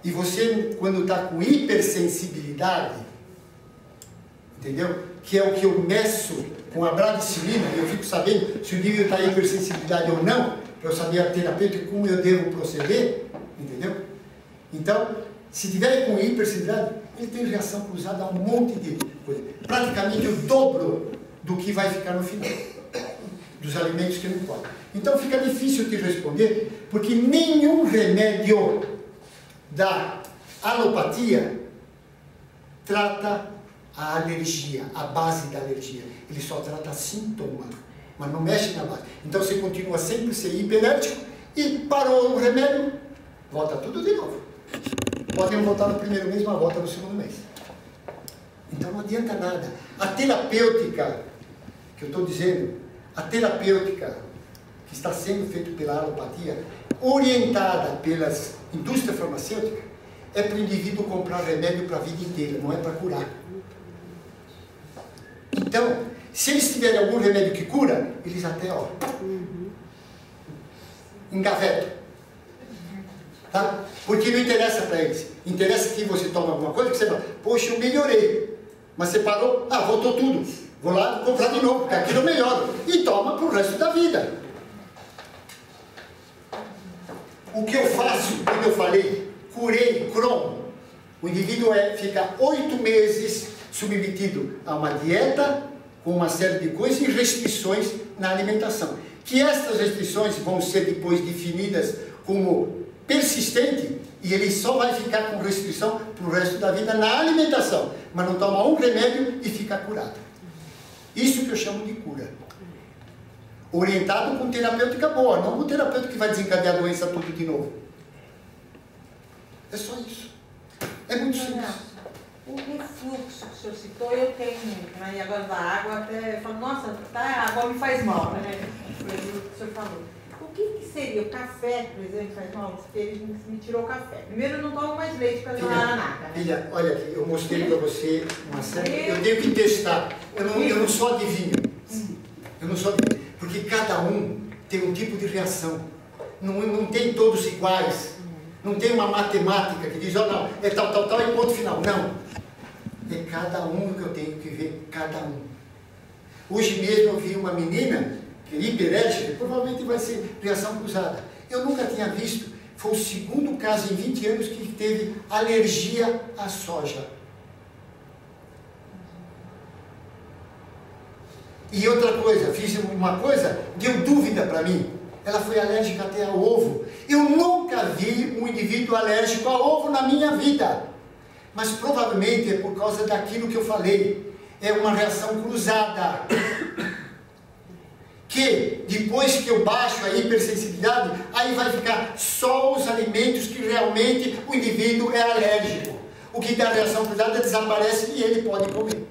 E você, quando está com hipersensibilidade, entendeu? Que é o que eu meço com a bradicilina, eu fico sabendo se o nível está em hipersensibilidade ou não, para eu saber a terapêutica como eu devo proceder, entendeu? Então, se tiver com hipersensibilidade, ele tem reação cruzada a um monte de coisa. Praticamente o dobro do que vai ficar no final, dos alimentos que ele pode. Então fica difícil te responder, porque nenhum remédio da alopatia trata a alergia, a base da alergia. Ele só trata sintoma, mas não mexe na base. Então você continua sempre a ser hiperértico e parou o remédio, volta tudo de novo. Podem voltar no primeiro mês, mas volta no segundo mês. Então não adianta nada. A terapêutica, que eu estou dizendo, a terapêutica que está sendo feita pela alopatia, orientada pelas indústrias farmacêuticas, é para o indivíduo comprar remédio para a vida inteira, não é para curar. Então, se eles tiverem algum remédio que cura, eles até, engavetam. Tá? Porque não interessa para eles. Interessa que você tome alguma coisa que você fala, poxa, eu melhorei. Mas você parou, voltou tudo. Vou lá comprar de novo, porque aquilo melhora. E toma para o resto da vida. O que eu faço, quando eu falei, curei Crohn, o indivíduo fica 8 meses submetido a uma dieta, com uma série de coisas e restrições na alimentação. Que estas restrições vão ser depois definidas como persistente, e ele só vai ficar com restrição para o resto da vida na alimentação, mas não toma um remédio e fica curado. Isso que eu chamo de cura. Orientado com terapêutica boa, não com terapêutica que vai desencadear a doença tudo de novo. É só isso. É muito simples. O refluxo que o senhor citou, eu tenho, né? E agora da água, até falo, nossa, a água me faz mal, né? Foi o que o senhor falou. O que seria? O café, por exemplo, faz mal? Ele me tirou o café. Primeiro, eu não tomo mais leite para tomar nada. Filha, olha aqui, eu mostrei para você uma série. Eu tenho que testar. Eu não sou adivinho. Eu não sou adivinho. Porque cada um tem um tipo de reação. Não tem todos iguais. Não tem uma matemática que diz, não, é tal e ponto final. Não. É cada um que eu tenho que ver, cada um. Hoje mesmo eu vi uma menina que é hiperérgica, provavelmente vai ser reação cruzada. Eu nunca tinha visto, foi o segundo caso em 20 anos que teve alergia à soja. E outra coisa, fiz uma coisa, deu dúvida para mim. Ela foi alérgica até ao ovo. Eu nunca vi um indivíduo alérgico a ovo na minha vida. Mas provavelmente é por causa daquilo que eu falei. É uma reação cruzada. Que depois que eu baixo a hipersensibilidade, aí vai ficar só os alimentos que realmente o indivíduo é alérgico. O que dá reação cruzada desaparece e ele pode comer.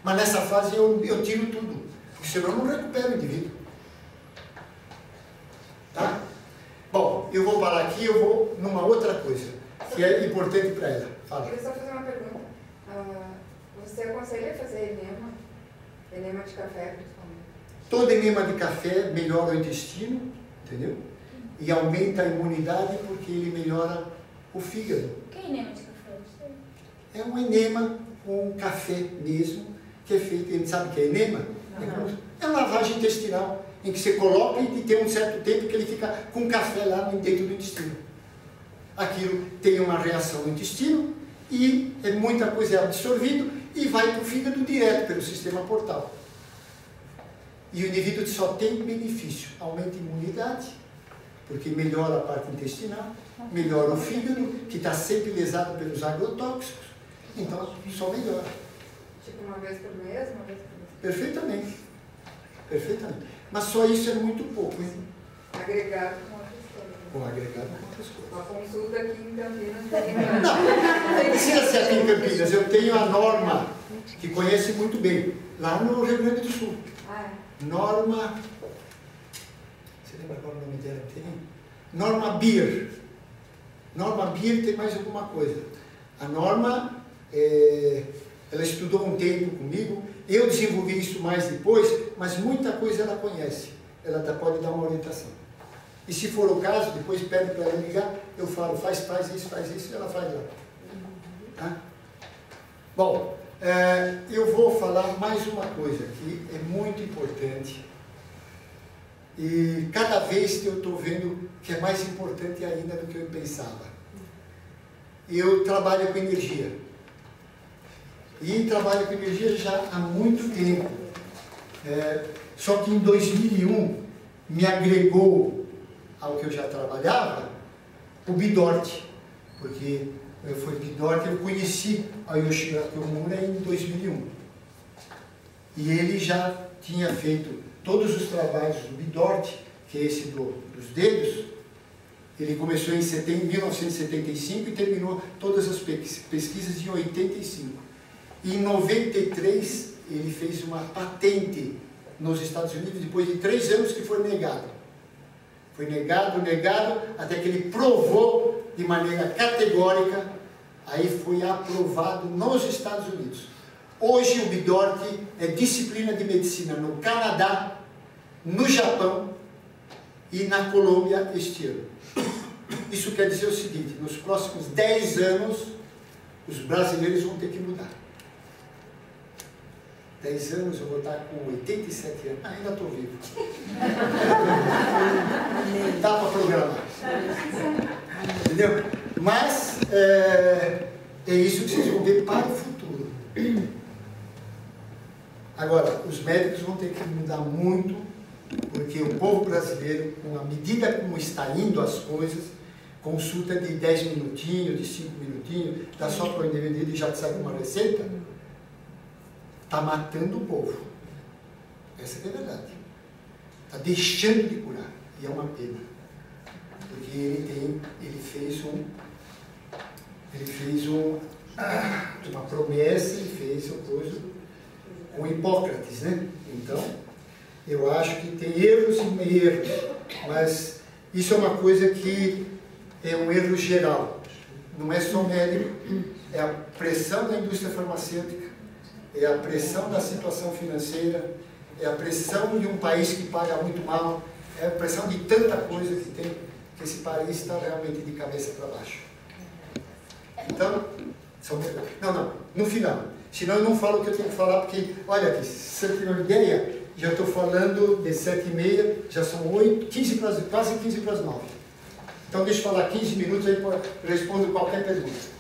Mas nessa fase eu tiro tudo. Porque senão eu não recupero o indivíduo. Tá? Bom, eu vou parar aqui, eu vou numa outra coisa, que é importante para ela. Fala. Eu queria só fazer uma pergunta. Você aconselha fazer enema de café, principalmente? Todo enema de café melhora o intestino, entendeu? E aumenta a imunidade porque ele melhora o fígado. O que é enema de café? É um enema com café mesmo, que é feito, a gente sabe o que é enema? É uma lavagem intestinal, em que você coloca e tem um certo tempo que ele fica com café lá dentro do intestino. Aquilo tem uma reação no intestino e muita coisa é absorvida e vai para o fígado direto pelo sistema portal. E o indivíduo só tem benefício, aumenta a imunidade, porque melhora a parte intestinal, melhora o fígado, que está sempre lesado pelos agrotóxicos, então só melhora. Tipo uma vez por mês, uma vez por mês? Perfeitamente. Perfeitamente. Mas só isso é muito pouco, hein? Agregado com outras coisas. Com agregado com outras coisas. Uma consulta aqui em Campinas. Não precisa ser aqui em Campinas. Eu tenho a Norma, que conhece muito bem, lá no Rio Grande do Sul. Ah, é? Norma... Você lembra qual é o nome dela? Tem? Norma Beer. Norma Beer tem mais alguma coisa. A Norma, ela estudou um tempo comigo. Eu desenvolvi isso mais depois, mas muita coisa ela conhece. Ela pode dar uma orientação. E se for o caso, depois pede para ela ligar, eu falo, faz isso, ela faz lá. Tá? Bom, eu vou falar mais uma coisa que é muito importante. E cada vez que eu estou vendo que é mais importante ainda do que eu pensava. Eu trabalho com energia. E trabalho com energia já há muito tempo. Só que em 2001 me agregou ao que eu já trabalhava o Bidort. Porque foi Bidort, eu conheci a Yoshihiko Omura em 2001. E ele já tinha feito todos os trabalhos do Bidort, que é esse dos dedos. Ele começou em 1975 e terminou todas as pesquisas em 85. Em 93, ele fez uma patente nos Estados Unidos, depois de 3 anos que foi negado. Foi negado, até que ele provou de maneira categórica, aí foi aprovado nos Estados Unidos. Hoje o Bidort é disciplina de medicina no Canadá, no Japão e na Colômbia este ano. Isso quer dizer o seguinte, nos próximos 10 anos, os brasileiros vão ter que mudar. 10 anos eu vou estar com 87 anos, ainda estou vivo. Dá para programar. Entendeu? Mas é isso que vocês vão ver para o futuro. Agora, os médicos vão ter que mudar muito, porque o povo brasileiro, com a medida como está indo as coisas, consulta de 10 minutinhos, de 5 minutinhos, dá só para o indivíduo e já te sai uma receita, está matando o povo. Essa é a verdade. Está deixando de curar. E é uma pena. Porque ele fez uma promessa, ele fez uma coisa com Hipócrates, né? Então, eu acho que tem erros e erros, mas isso é uma coisa que é um erro geral. Não é só médico, é a pressão da indústria farmacêutica, é a pressão da situação financeira, é a pressão de um país que paga muito mal, é a pressão de tanta coisa que tem, que esse país está realmente de cabeça para baixo. Então, no final. Senão eu não falo o que eu tenho que falar, porque, olha aqui, se você tem uma ideia, já estou falando de 7h30, já são quase 15 para as 9. Então deixa eu falar 15 minutos, aí eu respondo qualquer pergunta.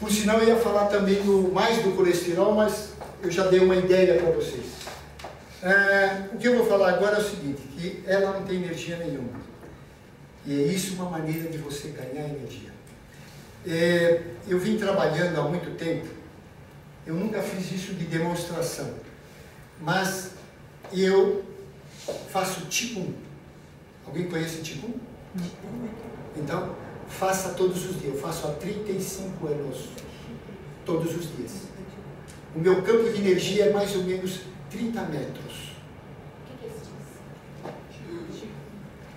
Por sinal, eu ia falar também mais do colesterol, mas eu já dei uma ideia para vocês. O que eu vou falar agora é o seguinte, que ela não tem energia nenhuma. E é isso uma maneira de você ganhar energia. Eu vim trabalhando há muito tempo, eu nunca fiz isso de demonstração, mas eu faço Qigong. Alguém conhece Qigong? Então, faça todos os dias. Eu faço há 35 anos, todos os dias. O meu campo de energia é mais ou menos 30 metros.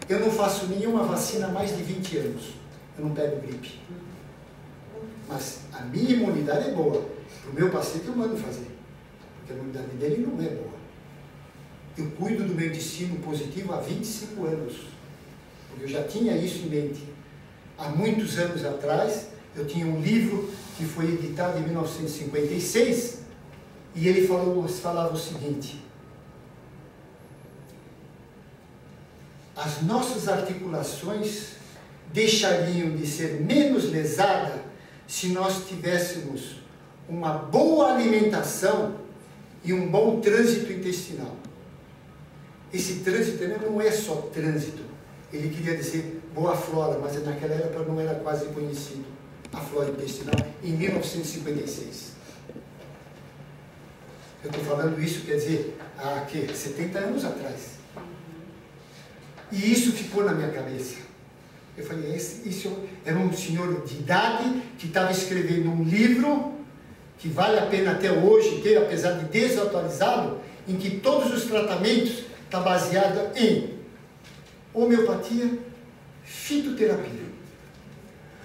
Eu não faço nenhuma vacina há mais de 20 anos. Eu não pego gripe. Mas a minha imunidade é boa. Para o meu paciente eu mando fazer. Porque a imunidade dele não é boa. Eu cuido do meu intestino positivo há 25 anos. Porque eu já tinha isso em mente. Há muitos anos atrás, eu tinha um livro que foi editado em 1956 e ele falava o seguinte: as nossas articulações deixariam de ser menos lesadas se nós tivéssemos uma boa alimentação e um bom trânsito intestinal. Esse trânsito não é só trânsito. Ele queria dizer boa flora, mas naquela época não era quase conhecido a flora intestinal, em 1956. Eu estou falando isso, quer dizer, há 70 anos atrás. E isso ficou na minha cabeça. Eu falei, isso era um senhor de idade que estava escrevendo um livro que vale a pena até hoje ter, apesar de desatualizado, em que todos os tratamentos estão baseados em homeopatia, fitoterapia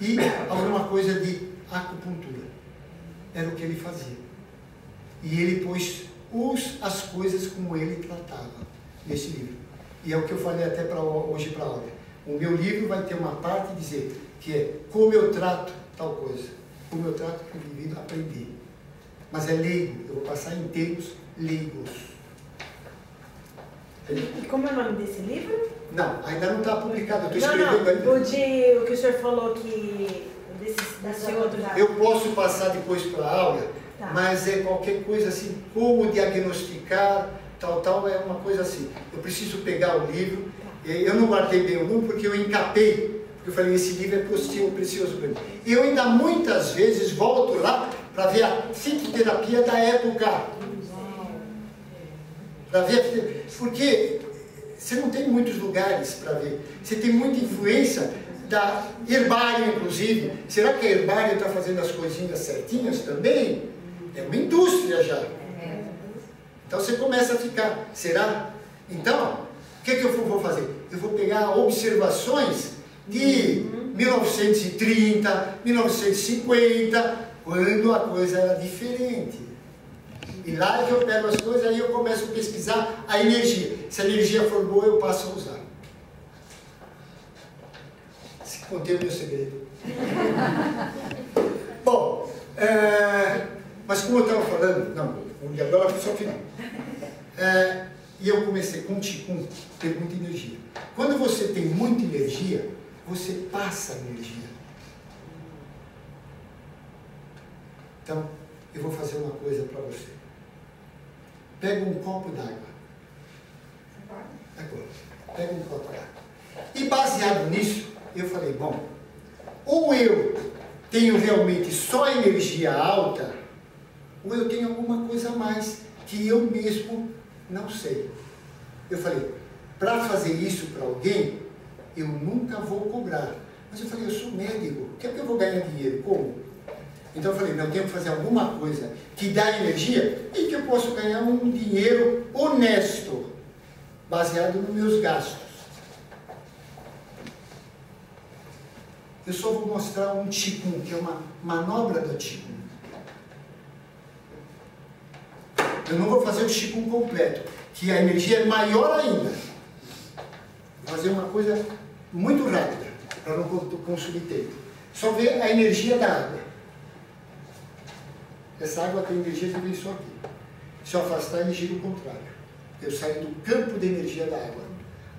e alguma coisa de acupuntura. Era o que ele fazia. E ele pôs as coisas como ele tratava nesse livro. E é o que eu falei até hoje para a aula. O meu livro vai ter uma parte dizer que é como eu trato tal coisa, como eu trato o indivíduo aprender. Mas é leigo, eu vou passar em termos leigos. E como é o nome desse livro? Não, ainda não está publicado, eu estou escrevendo ainda. O que o senhor falou que desse outro já. Eu posso passar depois para a aula, tá. Mas é qualquer coisa assim, como diagnosticar, tal, é uma coisa assim. Eu preciso pegar o livro, eu não guardei bem o número porque eu encapei, porque eu falei, esse livro é precioso para mim. Eu ainda muitas vezes volto lá para ver a fitoterapia da época. Para ver, porque você não tem muitos lugares para ver. Você tem muita influência da herbária, inclusive. Será que a herbária está fazendo as coisinhas certinhas também? É uma indústria já. Então você começa a ficar, será? Então, o que eu vou fazer? Eu vou pegar observações de 1930, 1950, quando a coisa era diferente. E lá que eu pego as coisas, aí eu começo a pesquisar a energia. Se a energia for boa, eu passo a usar. Contei o meu segredo. Bom, mas como eu estava falando, agora foi só o final. E eu comecei com o Qigong, ter muita energia. Quando você tem muita energia, você passa a energia. Então, eu vou fazer uma coisa para você. Pega um copo d'água. Agora, pega um copo d'água. E baseado nisso, eu falei, bom, ou eu tenho realmente só energia alta, ou eu tenho alguma coisa a mais que eu mesmo não sei. Eu falei, para fazer isso para alguém, eu nunca vou cobrar. Mas eu falei, eu sou médico, o que é que eu vou ganhar dinheiro? Como? Então eu falei, não, eu tenho que fazer alguma coisa que dá energia e que eu posso ganhar um dinheiro honesto, baseado nos meus gastos. Eu só vou mostrar um Qigong, que é uma manobra do Qigong. Eu não vou fazer o Qigong completo, que a energia é maior ainda. Vou fazer uma coisa muito rápida, para não consumir tempo. Só ver a energia da água. Essa água tem energia que vem só aqui. Se eu afastar, ele gira o contrário. Eu saio do campo de energia da água.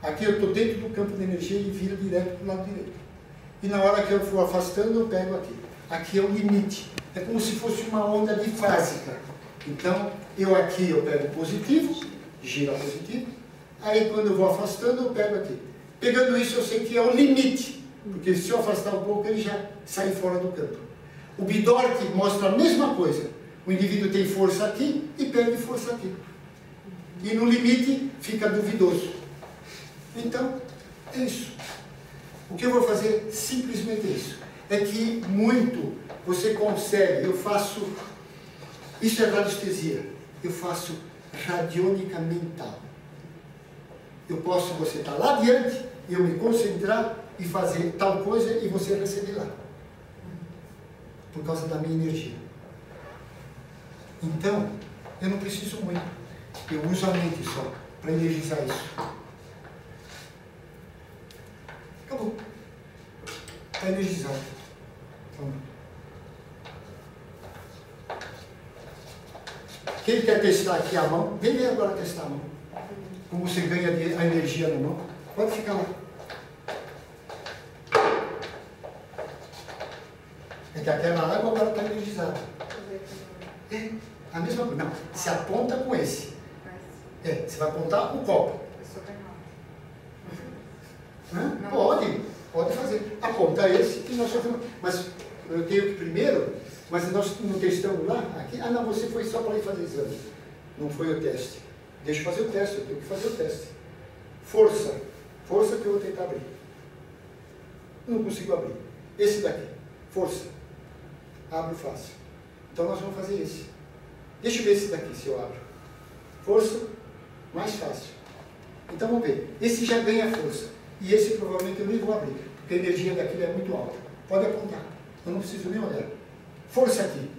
Aqui eu estou dentro do campo de energia e vira direto para o lado direito. E na hora que eu for afastando, eu pego aqui. Aqui é o limite. É como se fosse uma onda bifásica. Então, aqui eu pego positivo, gira positivo. Aí quando eu vou afastando, eu pego aqui. Pegando isso, eu sei que é o limite. Porque se eu afastar um pouco, ele já sai fora do campo. O Bidork mostra a mesma coisa. O indivíduo tem força aqui e perde força aqui. E no limite fica duvidoso. Então, é isso. O que eu vou fazer? Simplesmente isso. É que muito você consegue, eu faço, isso é radiestesia, eu faço radiônica mental. Você está lá adiante, eu me concentrar e fazer tal coisa e você receber lá. Por causa da minha energia. Então, eu não preciso muito. Eu uso a mente só para energizar isso. Acabou. Está energizado. Então, quem quer testar aqui a mão, vem ver agora testar a mão. Como você ganha a energia na mão. Pode ficar lá. É Porque aquela água agora está energizada. É a mesma coisa. Não, se aponta com esse. Você vai apontar o copo. Pode fazer. Aponta esse e nós fazemos. Mas eu tenho que primeiro, mas nós não testamos lá, aqui. Ah, não, você foi só para ir fazer exame. Não foi o teste. Deixa eu fazer o teste, eu tenho que fazer o teste. Força que eu vou tentar abrir. Não consigo abrir. Esse daqui, força. Abro fácil. Então nós vamos fazer esse. Deixa eu ver esse daqui, se eu abro. Força, mais fácil. Então vamos ver. Esse já ganha força. E esse provavelmente eu nem vou abrir, porque a energia daquele é muito alta. Pode apontar. Eu não preciso nem olhar. Força aqui.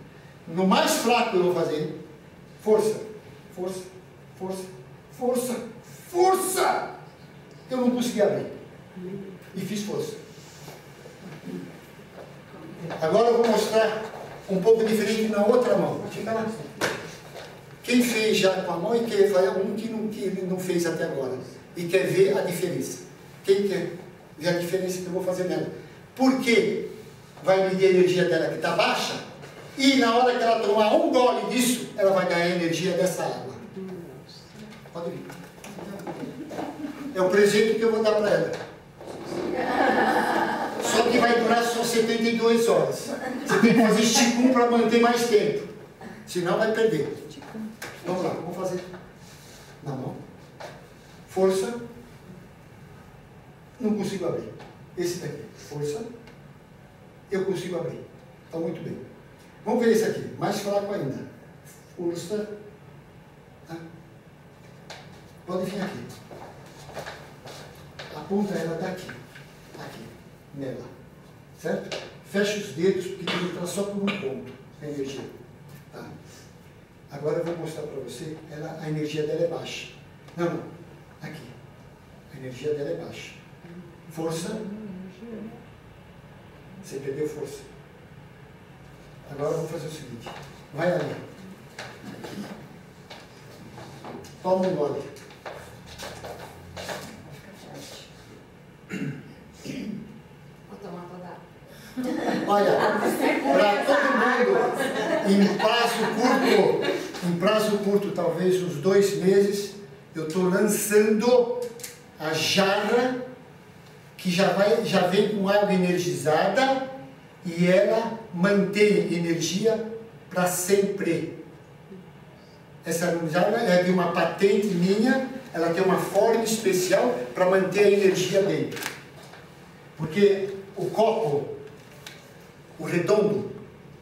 No mais fraco eu vou fazer. Força. Força. Força. Força. Força! Eu não consegui abrir. E fiz força. Agora eu vou mostrar um pouco diferente na outra mão. Fica lá. Quem fez já com a mão e quer fazer um que não fez até agora. E quer ver a diferença. Quem quer ver a diferença que eu vou fazer nela? Porque vai medir a energia dela que está baixa. E na hora que ela tomar um gole disso, ela vai ganhar a energia dessa água. Pode vir. É o presente que eu vou dar para ela. Só que vai durar só 72 horas. Você tem que fazer Qigong para manter mais tempo. Senão vai perder. Vamos lá, vamos fazer. Na mão. Força. Não consigo abrir. Esse daqui. Força. Eu consigo abrir. Está muito bem. Vamos ver esse aqui. Mais fraco ainda. Força. Tá? Pode vir aqui. Aponta ela daqui. Aqui. Nela. Certo? Fecha os dedos, porque tem que entrar só por um ponto. A energia. Tá? Agora eu vou mostrar para você. A energia dela é baixa. Não. Aqui. A energia dela é baixa. Força. Você perdeu força. Agora eu vou fazer o seguinte. Vai ali. Toma um gole. Vou tomar toda. Olha, para todo mundo, em prazo curto, talvez uns 2 meses, eu estou lançando a jarra que já vem com água energizada e ela mantém energia para sempre. Essa jarra é de uma patente minha, ela tem uma forma especial para manter a energia dentro. Porque o copo, o redondo,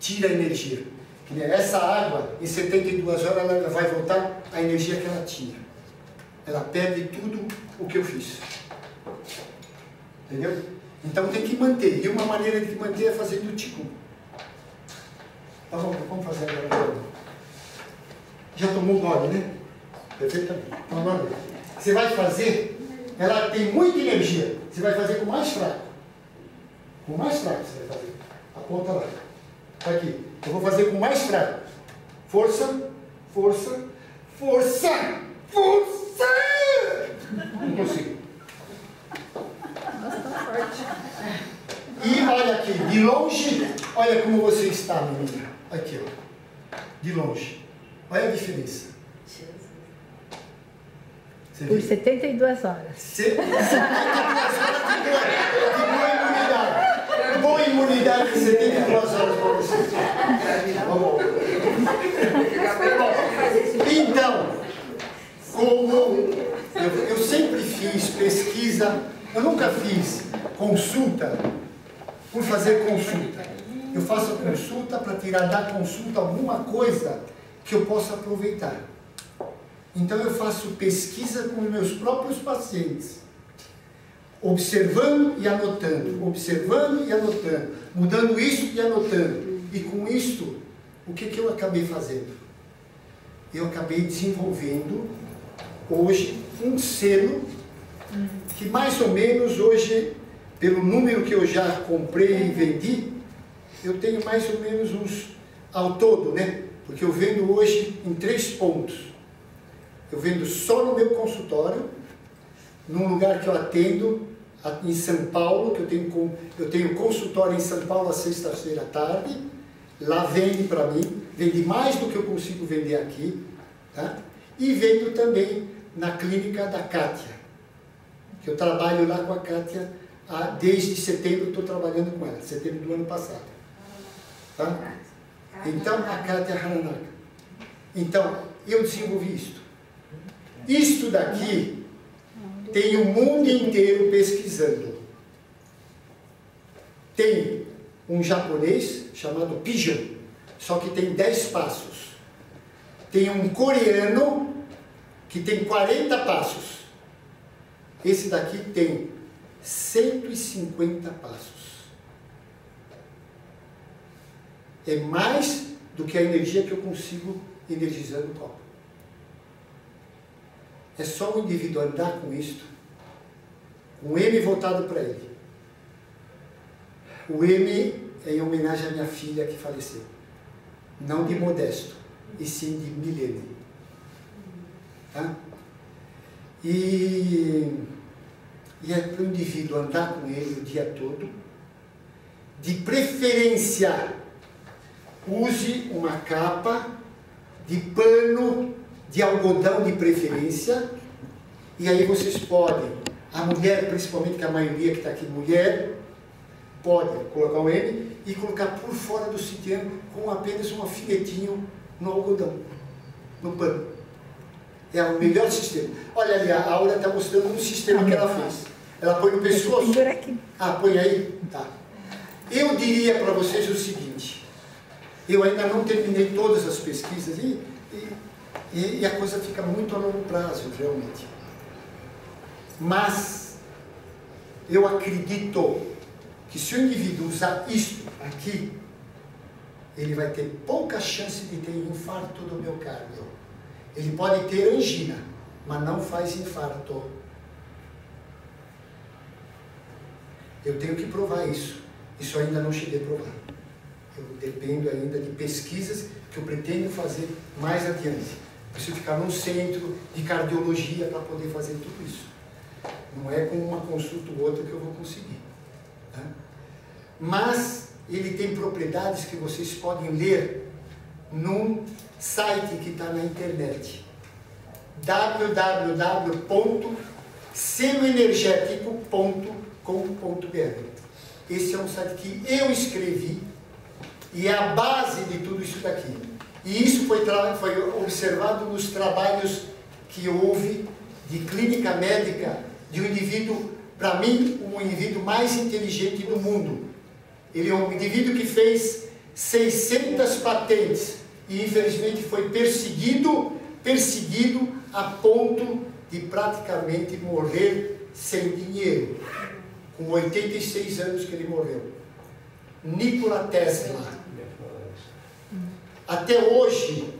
tira a energia. Essa água, em 72 horas, ela vai voltar à energia que ela tinha. Ela perde tudo o que eu fiz. Entendeu? Então tem que manter. E uma maneira de manter é fazendo o Qigong. Tá bom, vamos fazer agora. Já tomou gole, né? Perfeitamente. Então agora, você vai fazer, ela tem muita energia. Você vai fazer com o mais fraco. Com o mais fraco você vai fazer. Aponta lá. Tá aqui. Eu vou fazer com o mais fraco. Força, força, força, força! Não consigo. E olha aqui, de longe, olha como você está, menina. Aqui, ó. De longe. Olha a diferença. Por 72 horas. 72 horas de boa imunidade. Boa imunidade de 72 horas para você. Então, como eu sempre fiz pesquisa, eu nunca fiz consulta por fazer consulta. Eu faço a consulta para tirar da consulta alguma coisa que eu possa aproveitar. Então eu faço pesquisa com os meus próprios pacientes, observando e anotando, mudando isso e anotando. E com isso, o que eu acabei fazendo? Eu acabei desenvolvendo hoje um selo que mais ou menos hoje, pelo número que eu já comprei e vendi, eu tenho mais ou menos uns ao todo, né? Porque eu vendo hoje em 3 pontos. Eu vendo só no meu consultório, num lugar que eu atendo em São Paulo, que eu tenho consultório em São Paulo às sextas-feiras à tarde. Lá vende para mim, vende mais do que eu consigo vender aqui, tá? E vendo também na clínica da Kátia, que eu trabalho lá com a Kátia desde setembro, estou trabalhando com ela, setembro do ano passado. Tá? Então, a Kátia Hananaka. Então, eu desenvolvi isto. Isto daqui tem o mundo inteiro pesquisando. Tem um japonês chamado Pigeon, só que tem 10 passos. Tem um coreano que tem 40 passos. Esse daqui tem 150 passos. É mais do que a energia que eu consigo energizar no copo. É só o indivíduo andar com isto, com o M voltado para ele. O M é em homenagem à minha filha que faleceu. Não de Modesto, e sim de Milene. Tá? E é para o indivíduo andar com ele o dia todo. De preferência, use uma capa de pano de algodão de preferência. E aí vocês podem, a mulher, principalmente que a maioria que está aqui, mulher, pode colocar o M e colocar por fora do sutiã com apenas um alfinetinho no algodão, no pano. É o melhor sistema. Olha ali, a Aura está mostrando um sistema que ela fez. Ela põe no pescoço. Ah, põe aí? Tá. Eu diria para vocês o seguinte, eu ainda não terminei todas as pesquisas e a coisa fica muito a longo prazo, realmente. Mas eu acredito que se o indivíduo usar isto aqui, ele vai ter pouca chance de ter infarto do miocárdio. Ele pode ter angina, mas não faz infarto. Eu tenho que provar isso. Isso ainda não cheguei a provar. Eu dependo ainda de pesquisas que eu pretendo fazer mais adiante. Preciso ficar num centro de cardiologia para poder fazer tudo isso. Não é com uma consulta ou outra que eu vou conseguir. Tá? Mas ele tem propriedades que vocês podem ler num site que está na internet. www.seloenergético.com.br. Esse é um site que eu escrevi e é a base de tudo isso daqui. E isso foi observado nos trabalhos que houve de clínica médica de um indivíduo, para mim, o indivíduo mais inteligente do mundo. Ele é um indivíduo que fez 600 patentes e infelizmente foi perseguido a ponto de praticamente morrer sem dinheiro. Com 86 anos que ele morreu. Nikola Tesla. Até hoje,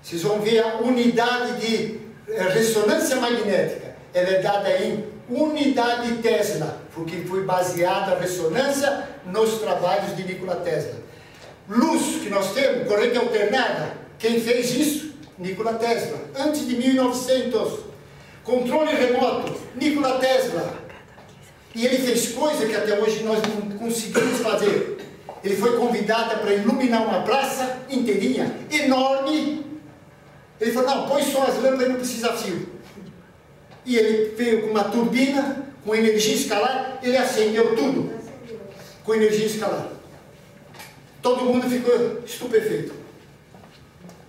vocês vão ver a unidade de ressonância magnética. Ela é dada em unidade Tesla, porque foi baseada a ressonância nos trabalhos de Nikola Tesla. Luz que nós temos, corrente alternada, quem fez isso? Nikola Tesla, antes de 1900. Controle remoto, Nikola Tesla. E ele fez coisa que até hoje nós não conseguimos fazer. Ele foi convidado para iluminar uma praça inteirinha, enorme. Ele falou, não, põe só as lâmpadas e não precisa fio. E ele veio com uma turbina, com energia escalar, ele acendeu tudo com energia escalar. Todo mundo ficou estupefeito.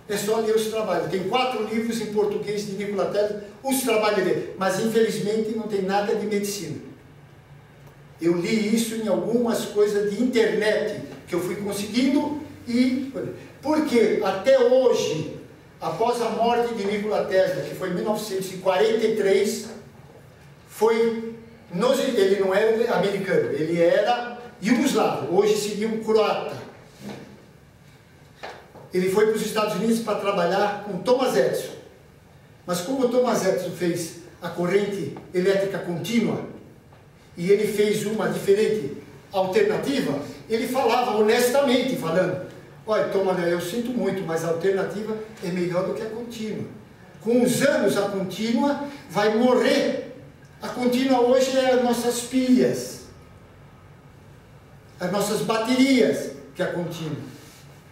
É só ler os trabalhos. Tem 4 livros em português de Nikola Tesla, os trabalhos dele. Mas infelizmente não tem nada de medicina. Eu li isso em algumas coisas de internet que eu fui conseguindo e... Porque até hoje, após a morte de Nikola Tesla, que foi em 1943, ele não era americano, ele era iugoslavo, hoje seria um croata. Ele foi para os Estados Unidos para trabalhar com Thomas Edison. Mas como o Thomas Edison fez a corrente elétrica contínua, e ele fez uma diferente alternativa, ele falava honestamente, falando, olha, Thomas, eu sinto muito, mas a alternativa é melhor do que a contínua. Com os anos, a contínua vai morrer. A contínua hoje é as nossas pilhas, as nossas baterias, que é a contínua.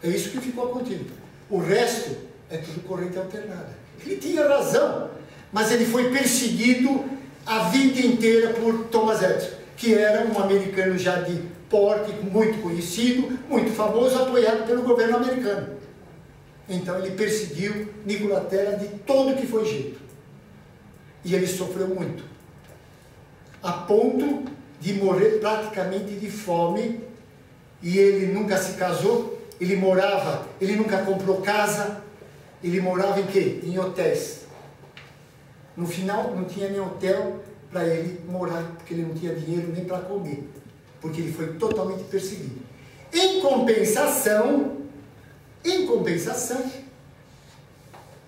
É isso que ficou a contínua. O resto é tudo corrente alternada. Ele tinha razão, mas ele foi perseguido a vida inteira por Thomas Edison, que era um americano já de porte, muito conhecido, muito famoso, apoiado pelo governo americano. Então ele perseguiu Nikola Tesla de todo que foi jeito. E ele sofreu muito, a ponto de morrer praticamente de fome. E ele nunca se casou, ele nunca comprou casa, ele morava em quê? Em hotéis. No final não tinha nem hotel para ele morar, porque ele não tinha dinheiro nem para comer, porque ele foi totalmente perseguido. Em compensação,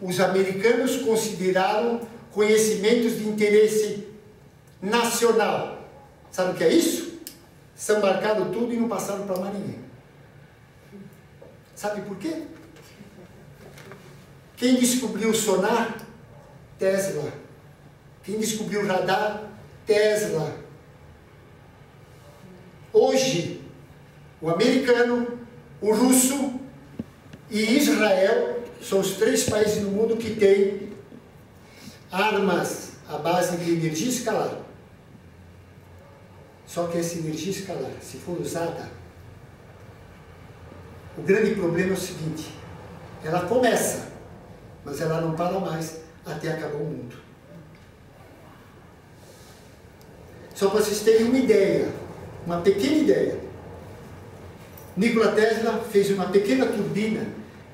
os americanos consideraram conhecimentos de interesse nacional. Sabe o que é isso? São marcaram tudo e não passaram para mais ninguém. Sabe por quê? Quem descobriu o sonar? Tesla. Quem descobriu o radar? Tesla. Hoje, o americano, o russo e Israel são os 3 países no mundo que têm armas à base de energia escalar. Só que essa energia escalar, se for usada, o grande problema é o seguinte: ela começa, mas ela não para mais até acabar o mundo. Só para vocês terem uma ideia, uma pequena ideia. Nikola Tesla fez uma pequena turbina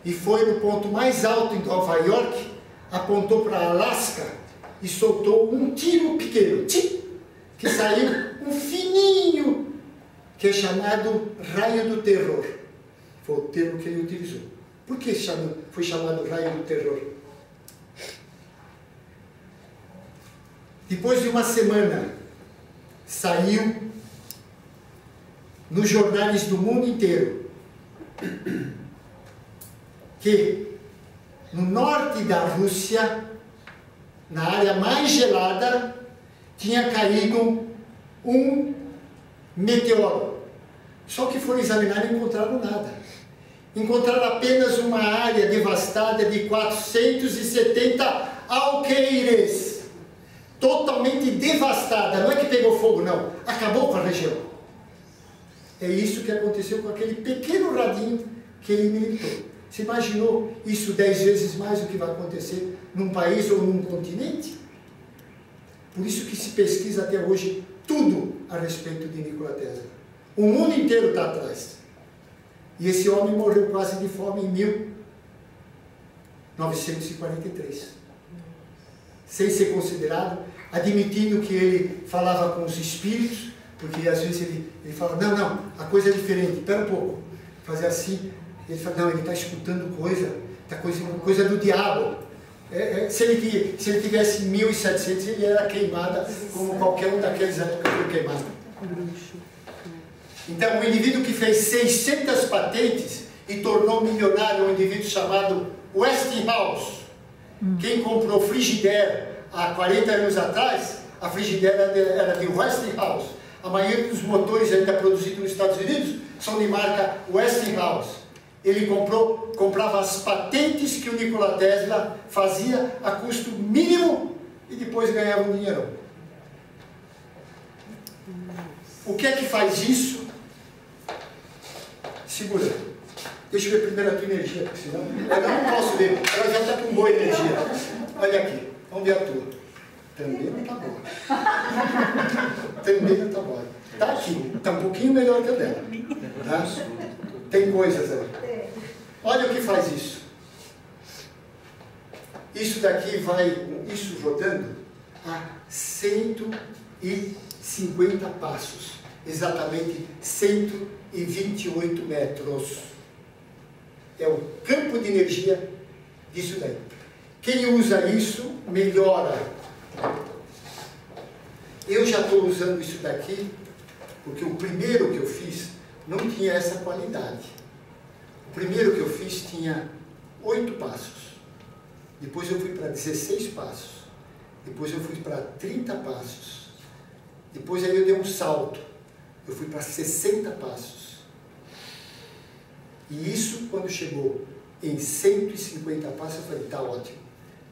e foi no ponto mais alto em Nova York, apontou para Alasca e soltou um tiro pequeno, que saiu um fininho, que é chamado raio do terror. Foi o termo que ele utilizou. Por que foi chamado raio do terror? Depois de uma semana, saiu nos jornais do mundo inteiro que no norte da Rússia, na área mais gelada, tinha caído um meteoro. Só que foram examinar e não encontraram nada. Encontraram apenas uma área devastada de 470 alqueires. Totalmente devastada. Não é que pegou fogo, não. Acabou com a região. É isso que aconteceu com aquele pequeno radinho que ele militou. Você imaginou isso 10 vezes mais o que vai acontecer num país ou num continente? Por isso que se pesquisa até hoje tudo a respeito de Nikola Tesla. O mundo inteiro está atrás. E esse homem morreu quase de fome em 1943. Sem ser considerado, admitindo que ele falava com os espíritos, porque às vezes ele fala, não, a coisa é diferente, espera um pouco. Fazer assim, ele fala, não, ele está escutando coisa do diabo. Se ele tivesse em 1700, ele era queimado como qualquer um daqueles que foi queimado. Então, o indivíduo que fez 600 patentes e tornou milionário um indivíduo chamado Westinghouse. Quem comprou Frigidaire há 40 anos atrás, a Frigidaire era de Westinghouse. A maioria dos motores ainda produzidos nos Estados Unidos são de marca Westinghouse. Ele comprava as patentes que o Nikola Tesla fazia a custo mínimo e depois ganhava um dinheirão. O que é que faz isso? Segura. Deixa eu ver primeiro a tua energia, porque senão eu não posso ver. Ela já está com boa energia. Olha aqui, vamos ver a tua. Também não está boa. Também não está boa. Está aqui, está um pouquinho melhor que a dela. Tá? Tem coisas aí. Olha o que faz isso. Isso daqui isso rodando a 150 passos. Exatamente 128 metros. É o campo de energia disso daí. Quem usa isso, melhora. Eu já estou usando isso daqui, porque o primeiro que eu fiz não tinha essa qualidade. O primeiro que eu fiz tinha 8 passos. Depois eu fui para 16 passos. depois eu fui para 30 passos, depois aí eu dei um salto, eu fui para 60 passos. E isso, quando chegou em 150 passos, eu falei, tá ótimo,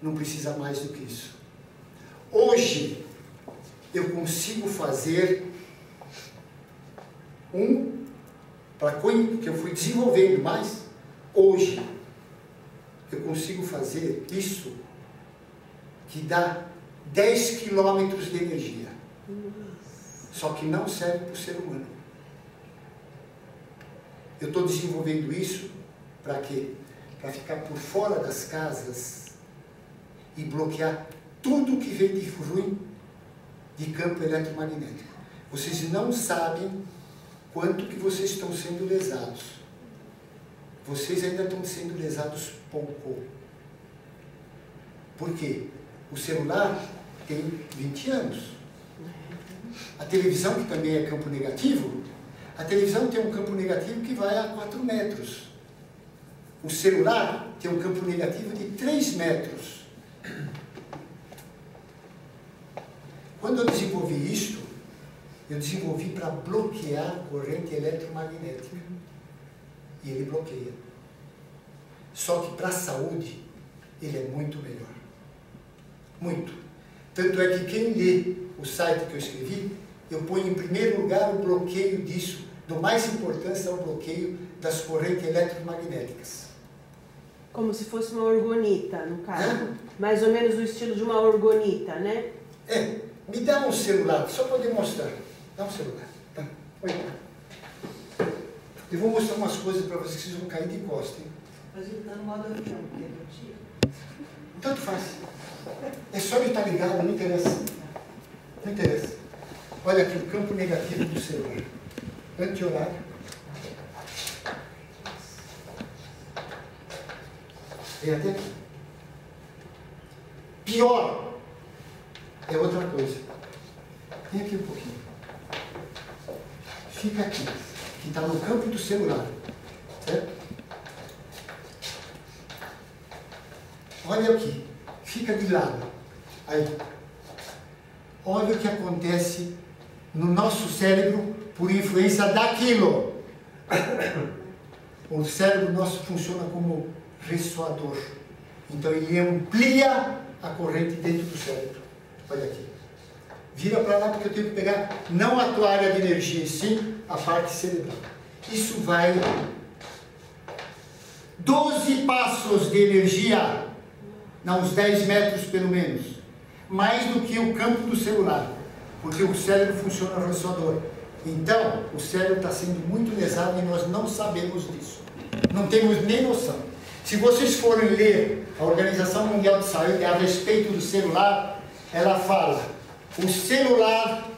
não precisa mais do que isso. Hoje, eu consigo fazer que eu fui desenvolvendo mais, hoje, eu consigo fazer isso que dá 10 quilômetros de energia. Só que não serve para o ser humano. Eu estou desenvolvendo isso para quê? Para ficar por fora das casas e bloquear tudo que vem de ruim de campo eletromagnético. Vocês não sabem quanto que vocês estão sendo lesados. Vocês ainda estão sendo lesados pouco. Por quê? O celular tem 20 anos. A televisão, que também é campo negativo, a televisão tem um campo negativo que vai a 4 metros. O celular tem um campo negativo de 3 metros. Quando eu desenvolvi isto, eu desenvolvi para bloquear a corrente eletromagnética. E ele bloqueia. Só que para a saúde, ele é muito melhor. Muito. Tanto é que quem lê o site que eu escrevi, eu ponho em primeiro lugar o bloqueio disso, do mais importância ao bloqueio das correntes eletromagnéticas. Como se fosse uma orgonita, no caso. Mais ou menos do estilo de uma orgonita, né? É, me dá um celular, só para demonstrar. Dá um celular. Tá. Oi. Eu vou mostrar umas coisas para vocês que vocês vão cair de costa, hein? Mas ele está no modo avião, porque não tira. Tanto faz. É só ele estar ligado, não interessa. Não interessa. Olha aqui o campo negativo do celular. Anti-horário. Vem até aqui. Pior é outra coisa. Vem aqui um pouquinho. Fica aqui, que está no campo do celular. Certo? Olha aqui. Fica de lado. Aí. Olha o que acontece no nosso cérebro por influência daquilo. O cérebro nosso funciona como ressoador. Então ele amplia a corrente dentro do cérebro. Olha aqui. Vira para lá porque eu tenho que pegar não a tua área de energia, e sim a parte cerebral. Isso vai 12 passos de energia, não, uns 10 metros pelo menos, mais do que o campo do celular, porque o cérebro funciona ressoador. Então, o cérebro está sendo muito lesado e nós não sabemos disso. Não temos nem noção. Se vocês forem ler a Organização Mundial de Saúde a respeito do celular, ela fala: o celular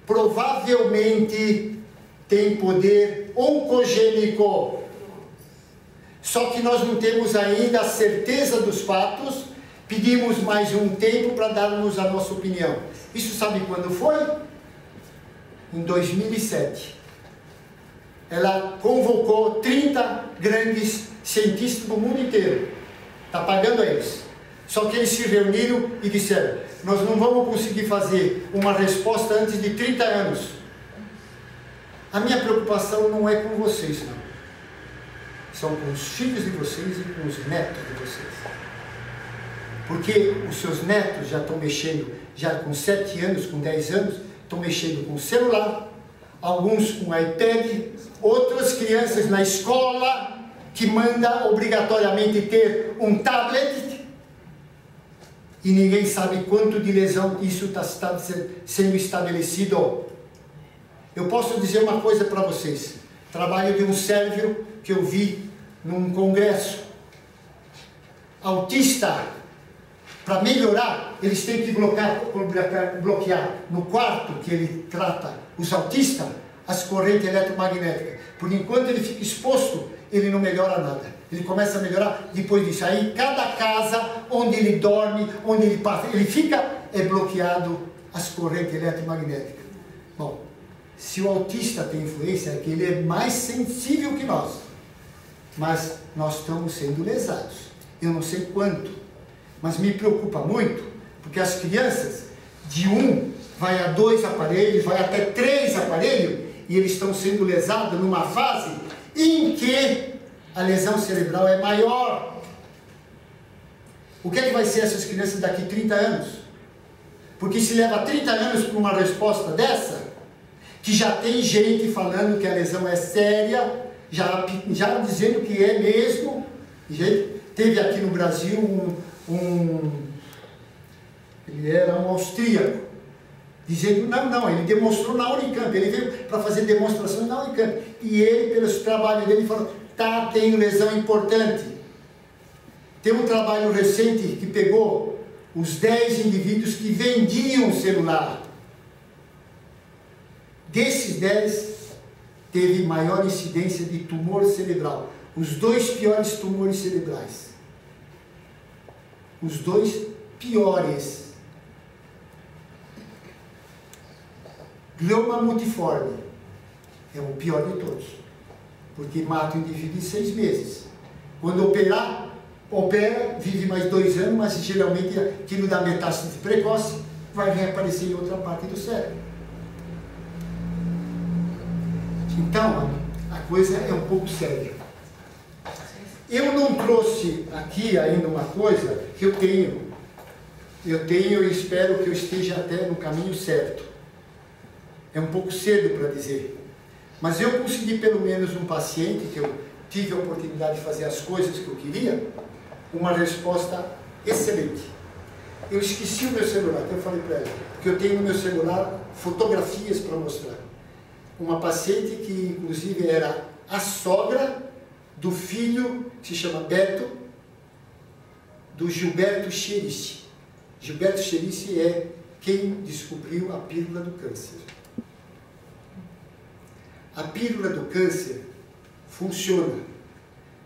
provavelmente tem poder oncogênico. Só que nós não temos ainda a certeza dos fatos, pedimos mais um tempo para darmos a nossa opinião. Isso sabe quando foi? Em 2007. Ela convocou 30 grandes cientistas do mundo inteiro. Está pagando eles. Só que eles se reuniram e disseram: nós não vamos conseguir fazer uma resposta antes de 30 anos. A minha preocupação não é com vocês, não. São com os filhos de vocês e com os netos de vocês. Porque os seus netos já estão mexendo, já com 7 anos, com 10 anos, estão mexendo com celular, alguns com iPad, outras crianças na escola, que manda obrigatoriamente ter um tablet, e ninguém sabe quanto de lesão isso está sendo estabelecido. Eu posso dizer uma coisa para vocês. Trabalho de um sérvio que eu vi num congresso. Autista, para melhorar, eles têm que bloquear no quarto que ele trata os autistas, as correntes eletromagnéticas. Por enquanto ele fica exposto, ele não melhora nada. Ele começa a melhorar depois disso. Aí cada casa onde ele dorme, onde ele passa, ele fica bloqueado as correntes eletromagnéticas. Bom, se o autista tem influência, é que ele é mais sensível que nós. Mas nós estamos sendo lesados. Eu não sei quanto, mas me preocupa muito, Porque as crianças, de 1 vai a 2 aparelhos, vai até 3 aparelhos, e eles estão sendo lesados numa fase em que a lesão cerebral é maior. O que é que vai ser essas crianças daqui 30 anos? Porque se leva 30 anos para uma resposta dessa, que já tem gente falando que a lesão é séria, já dizendo que é mesmo. Teve aqui no Brasil ele era um austríaco, dizendo, não, ele demonstrou na Unicamp, ele veio para fazer demonstrações na Unicamp, e ele, pelos trabalhos dele, falou, tem lesão importante. Tem um trabalho recente que pegou os 10 indivíduos que vendiam celular. Desses 10, teve maior incidência de tumor cerebral. Os 2 piores tumores cerebrais. Os 2 piores. Glioma multiforme é o pior de todos, porque mata o indivíduo em 6 meses. Quando opera, vive mais 2 anos, mas geralmente aquilo da metástase precoce vai reaparecer em outra parte do cérebro. Então, a coisa é um pouco séria. Eu não trouxe aqui ainda uma coisa que eu tenho e espero que eu esteja até no caminho certo. É um pouco cedo para dizer, mas eu consegui pelo menos um paciente que eu tive a oportunidade de fazer as coisas que eu queria, uma resposta excelente. Eu esqueci o meu celular, então eu falei para ela, que eu tenho no meu celular fotografias para mostrar. Uma paciente que inclusive era a sogra do filho, que se chama Beto, do Gilberto Cherici. Gilberto Cherici é quem descobriu a pílula do câncer. A pílula do câncer funciona,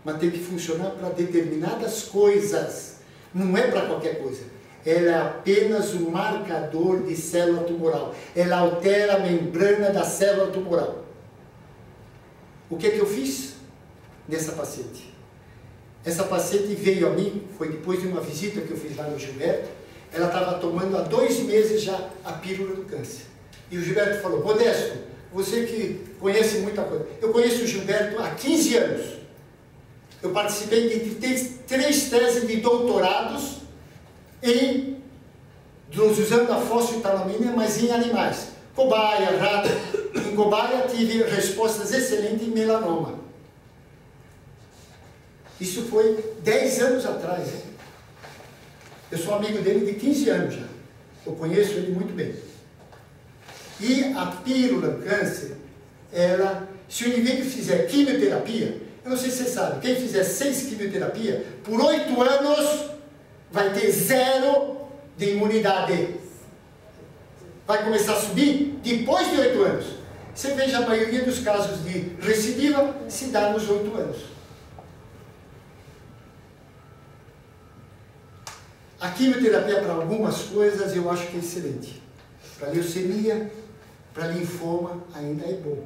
mas tem que funcionar para determinadas coisas, não é para qualquer coisa. Ela é apenas um marcador de célula tumoral. Ela altera a membrana da célula tumoral. O que é que eu fiz nessa paciente? Essa paciente veio a mim, foi depois de uma visita que eu fiz lá no Gilberto. Ela estava tomando há 2 meses já a pílula do câncer. E o Gilberto falou, Modesto, você que conhece muita coisa. Eu conheço o Gilberto há 15 anos. Eu participei de 3 teses de doutorados usando a fosfetalamina, mas em animais. Cobaia, rato. Em cobaia tive respostas excelentes em melanoma. Isso foi 10 anos atrás. Hein? Eu sou amigo dele de 15 anos já. Eu conheço ele muito bem. E a pílula do câncer, se o indivíduo fizer quimioterapia, eu não sei se você sabe, quem fizer 6 quimioterapias, por 8 anos, vai ter 0 de imunidade. Vai começar a subir depois de 8 anos. Você veja, a maioria dos casos de recidiva se dá nos 8 anos. A quimioterapia para algumas coisas eu acho que é excelente. Para leucemia, para linfoma ainda é bom.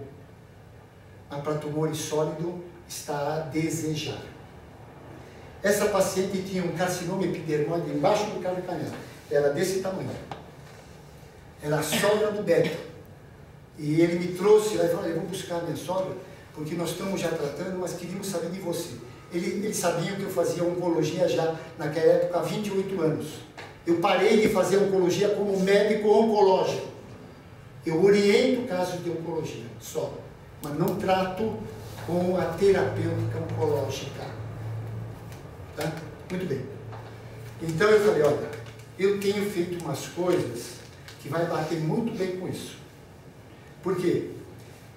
Mas para tumores sólidos está a desejar. Essa paciente tinha um carcinoma epidermoide embaixo do calcanhar. Era desse tamanho. Era a sogra do Beto. E ele me trouxe lá e falou, eu vou buscar a minha sogra, porque nós estamos já tratando, mas queríamos saber de você. Ele sabia que eu fazia oncologia já naquela época há 28 anos. Eu parei de fazer oncologia como médico oncológico. Eu oriento casos de oncologia só, mas não trato com a terapêutica oncológica. Tá? Muito bem. Então eu falei, olha, eu tenho feito umas coisas que vai bater muito bem com isso. Por quê?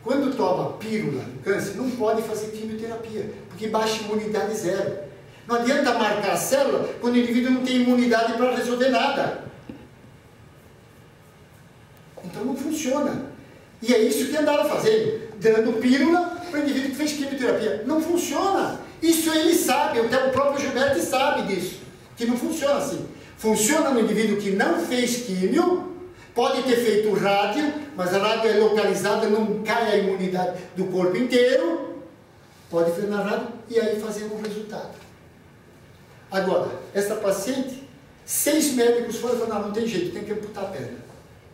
Quando toma pílula do câncer, não pode fazer quimioterapia, porque baixa imunidade 0. Não adianta marcar a célula quando o indivíduo não tem imunidade para resolver nada. Então não funciona. E é isso que andaram fazendo, dando pílula para o indivíduo que fez quimioterapia. Não funciona. Isso ele sabe, até o próprio Gilberto sabe disso, que não funciona assim. Funciona no indivíduo que não fez químio, pode ter feito rádio, mas a rádio é localizada, não cai a imunidade do corpo inteiro, pode frenar a rádio e aí fazer um resultado. Agora, essa paciente, 6 médicos foram e falaram, não tem jeito, tem que amputar a perna.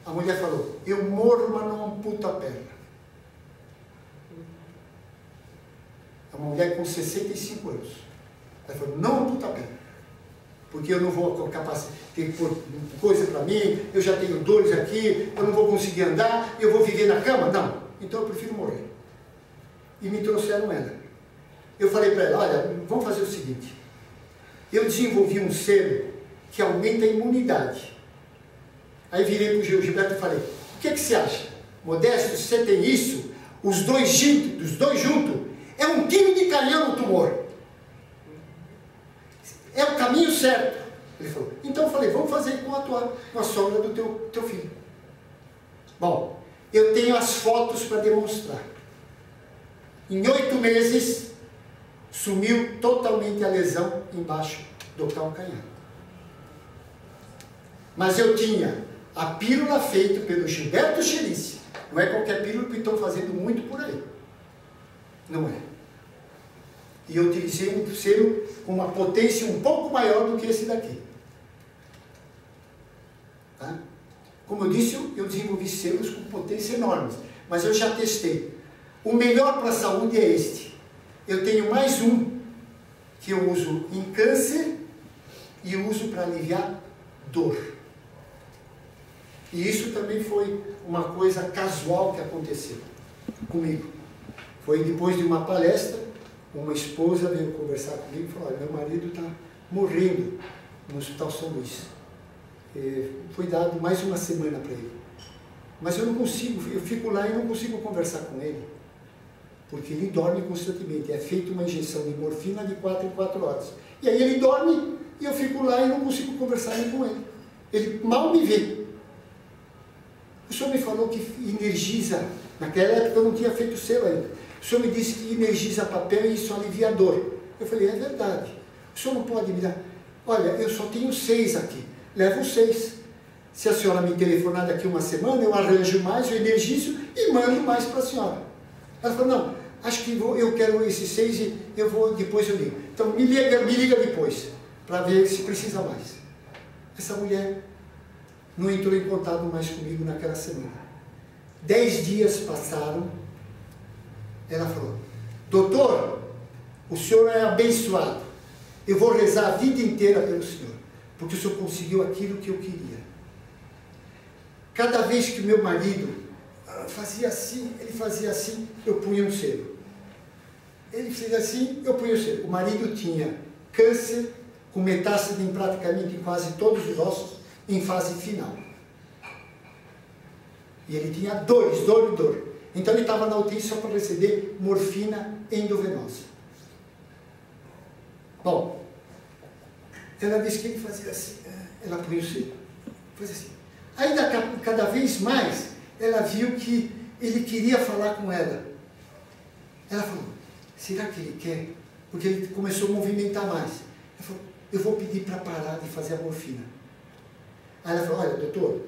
A mulher falou, eu morro, mas não amputo a perna. É uma mulher com 65 anos. Ela falou, não amputa a perna. Porque eu não vou ter que pôr coisa para mim, eu já tenho dores aqui, eu não vou conseguir andar, eu vou viver na cama? Não. Então eu prefiro morrer. E me trouxeram ela. Eu falei para ela, olha, vamos fazer o seguinte. Eu desenvolvi um selo que aumenta a imunidade. Aí virei para o Gilberto e falei, o que você acha? Modesto, se você tem isso, os dois juntos, é um tiro de canhão no tumor. É o caminho certo. Ele falou, então eu falei, vamos fazer com a sogra do teu filho. Bom, eu tenho as fotos para demonstrar. Em 8 meses, sumiu totalmente a lesão embaixo do calcanhar. Mas eu tinha a pílula feita pelo Gilberto Chelice. Não é qualquer pílula que estão fazendo muito por aí. Não é. E eu utilizei um selo com uma potência um pouco maior do que esse daqui. Tá? Como eu disse, eu desenvolvi selos com potência enormes. Mas eu já testei. O melhor para a saúde é este. Eu tenho mais um que eu uso em câncer e eu uso para aliviar dor. E isso também foi uma coisa casual que aconteceu comigo. Foi depois de uma palestra, uma esposa veio conversar comigo e falou, olha, meu marido está morrendo no Hospital São Luís. Foi dado mais uma semana para ele. Mas eu não consigo, eu fico lá e não consigo conversar com ele. Porque ele dorme constantemente. É feita uma injeção de morfina de 4 em 4 horas. E aí ele dorme e eu fico lá e não consigo conversar nem com ele. Ele mal me vê. O senhor me falou que energiza. Naquela época eu não tinha feito selo ainda. O senhor me disse que energiza papel e isso alivia a dor. Eu falei, é verdade. O senhor não pode me dar... Olha, eu só tenho 6 aqui. Levo 6. Se a senhora me telefonar daqui uma semana, eu arranjo mais, eu energizo e mando mais para a senhora. Ela falou, não, acho que eu quero esses 6 e depois eu ligo. Então me liga depois, para ver se precisa mais. Essa mulher não entrou em contato mais comigo naquela semana. 10 dias passaram, ela falou, doutor, o senhor é abençoado, eu vou rezar a vida inteira pelo senhor, porque o senhor conseguiu aquilo que eu queria. Cada vez que o meu marido fazia assim, ele fazia assim, eu punha um selo. Ele fazia assim, eu punha o selo. O marido tinha câncer, com metástase em praticamente quase todos os ossos, em fase final. E ele tinha dor. Então ele estava na UTI só para receber morfina endovenosa. Bom, ela disse que ele fazia assim, ela punha o selo. Fazia assim. Aí cada vez mais, ela viu que ele queria falar com ela. Ela falou, será que ele quer? Porque ele começou a movimentar mais. Ela falou, eu vou pedir para parar de fazer a morfina. Aí ela falou, olha, doutor,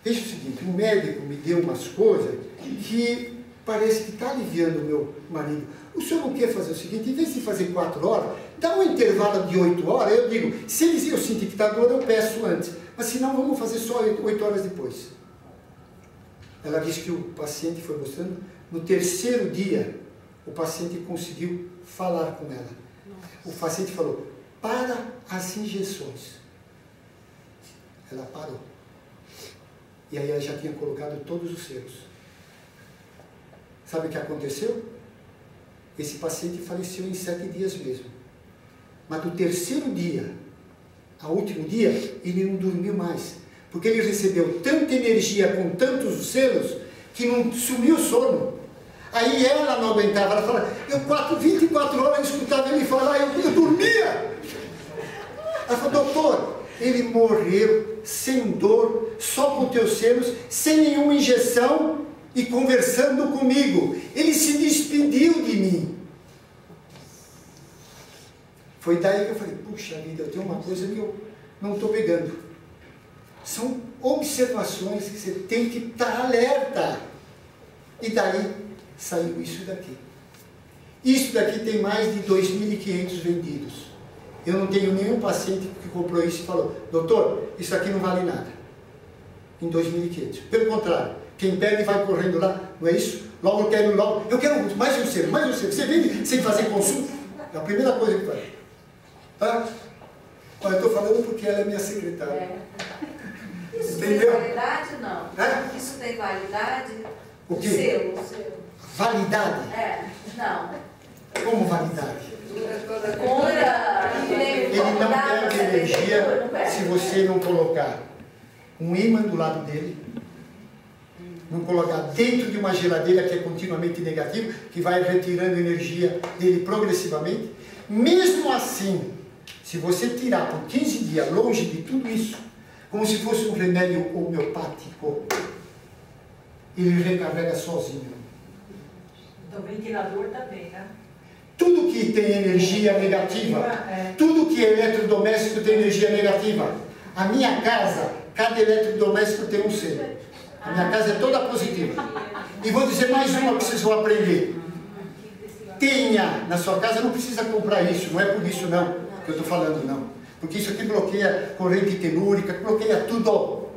veja o seguinte, um médico me deu umas coisas que parece que está aliviando o meu marido. O senhor não quer fazer o seguinte, em vez de fazer 4 horas, dá um intervalo de 8 horas, eu digo, se eu sentir que está dor, eu peço antes. Mas se não, vamos fazer só 8 horas depois. Ela disse que o paciente foi mostrando, no 3º dia, o paciente conseguiu falar com ela. O paciente falou, para as injeções. Ela parou. E aí ela já tinha colocado todos os selos. Sabe o que aconteceu? Esse paciente faleceu em 7 dias mesmo. Mas do 3º dia ao último dia, ele não dormiu mais. Porque ele recebeu tanta energia com tantos selos que não sumiu o sono. Aí ela não aguentava, ela falava, 24 horas eu escutava ele falar, eu dormia. Ela falou, doutor, ele morreu sem dor, só com teus selos, sem nenhuma injeção e conversando comigo. Ele se despediu de mim. Foi daí que eu falei, puxa vida, eu tenho uma coisa que eu não estou pegando. São observações que você tem que estar alerta. E daí saiu isso daqui. Isso daqui tem mais de 2.500 vendidos. Eu não tenho nenhum paciente que comprou isso e falou, doutor, isso aqui não vale nada. Em 2.500. Pelo contrário, quem pega e vai correndo lá, não é isso? Logo eu quero mais um selo, mais um selo. Você vem sem fazer consulta? É a primeira coisa que faz. Tá? Olha, eu estou falando porque ela é minha secretária. Isso Entendeu? tem validade, não? É? Isso tem validade? O quê? Selo. Validade? Não. Como validade? Ele Ele não perde energia se você não colocar um ímã do lado dele, não colocar dentro de uma geladeira que é continuamente negativa, que vai retirando energia dele progressivamente. Mesmo assim, se você tirar por 15 dias longe de tudo isso, como se fosse um remédio homeopático, ele recarrega sozinho. Então, ventilador também, né? Tudo que tem energia negativa, tudo que é eletrodoméstico tem energia negativa. A minha casa, cada eletrodoméstico tem um selo. A minha casa é toda positiva. E vou dizer mais uma que vocês vão aprender. Tenha na sua casa, não precisa comprar isso, não é por isso não que eu estou falando não. Porque isso aqui bloqueia corrente telúrica, bloqueia tudo.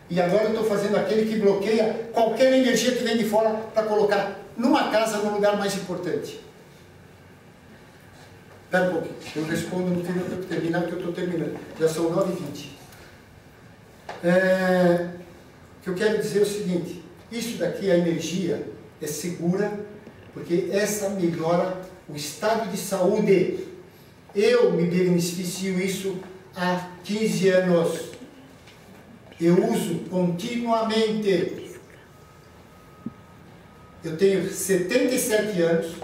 E agora eu estou fazendo aquele que bloqueia qualquer energia que vem de fora para colocar numa casa, no lugar mais importante. Espera um pouquinho, eu respondo no final para terminar, porque eu estou terminando. Já são 9h20. O que eu quero dizer é o seguinte, isso daqui, a energia, é segura, porque essa melhora o estado de saúde. Eu me beneficio isso há 15 anos. Eu uso continuamente. Eu tenho 77 anos.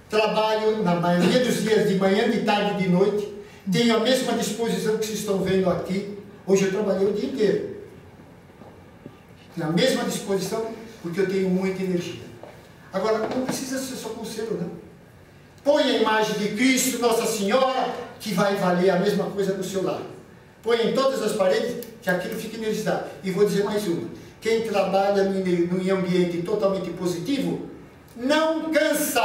Trabalho na maioria dos dias de manhã, de tarde e de noite. Tenho a mesma disposição que vocês estão vendo aqui. Hoje eu trabalhei o dia inteiro. Na mesma disposição, porque eu tenho muita energia. Agora, não precisa ser só com selo, não. Põe a imagem de Cristo, Nossa Senhora, que vai valer a mesma coisa do seu lar. Põe em todas as paredes, que aquilo fica energizado. E vou dizer mais uma. Quem trabalha num ambiente totalmente positivo, não cansa.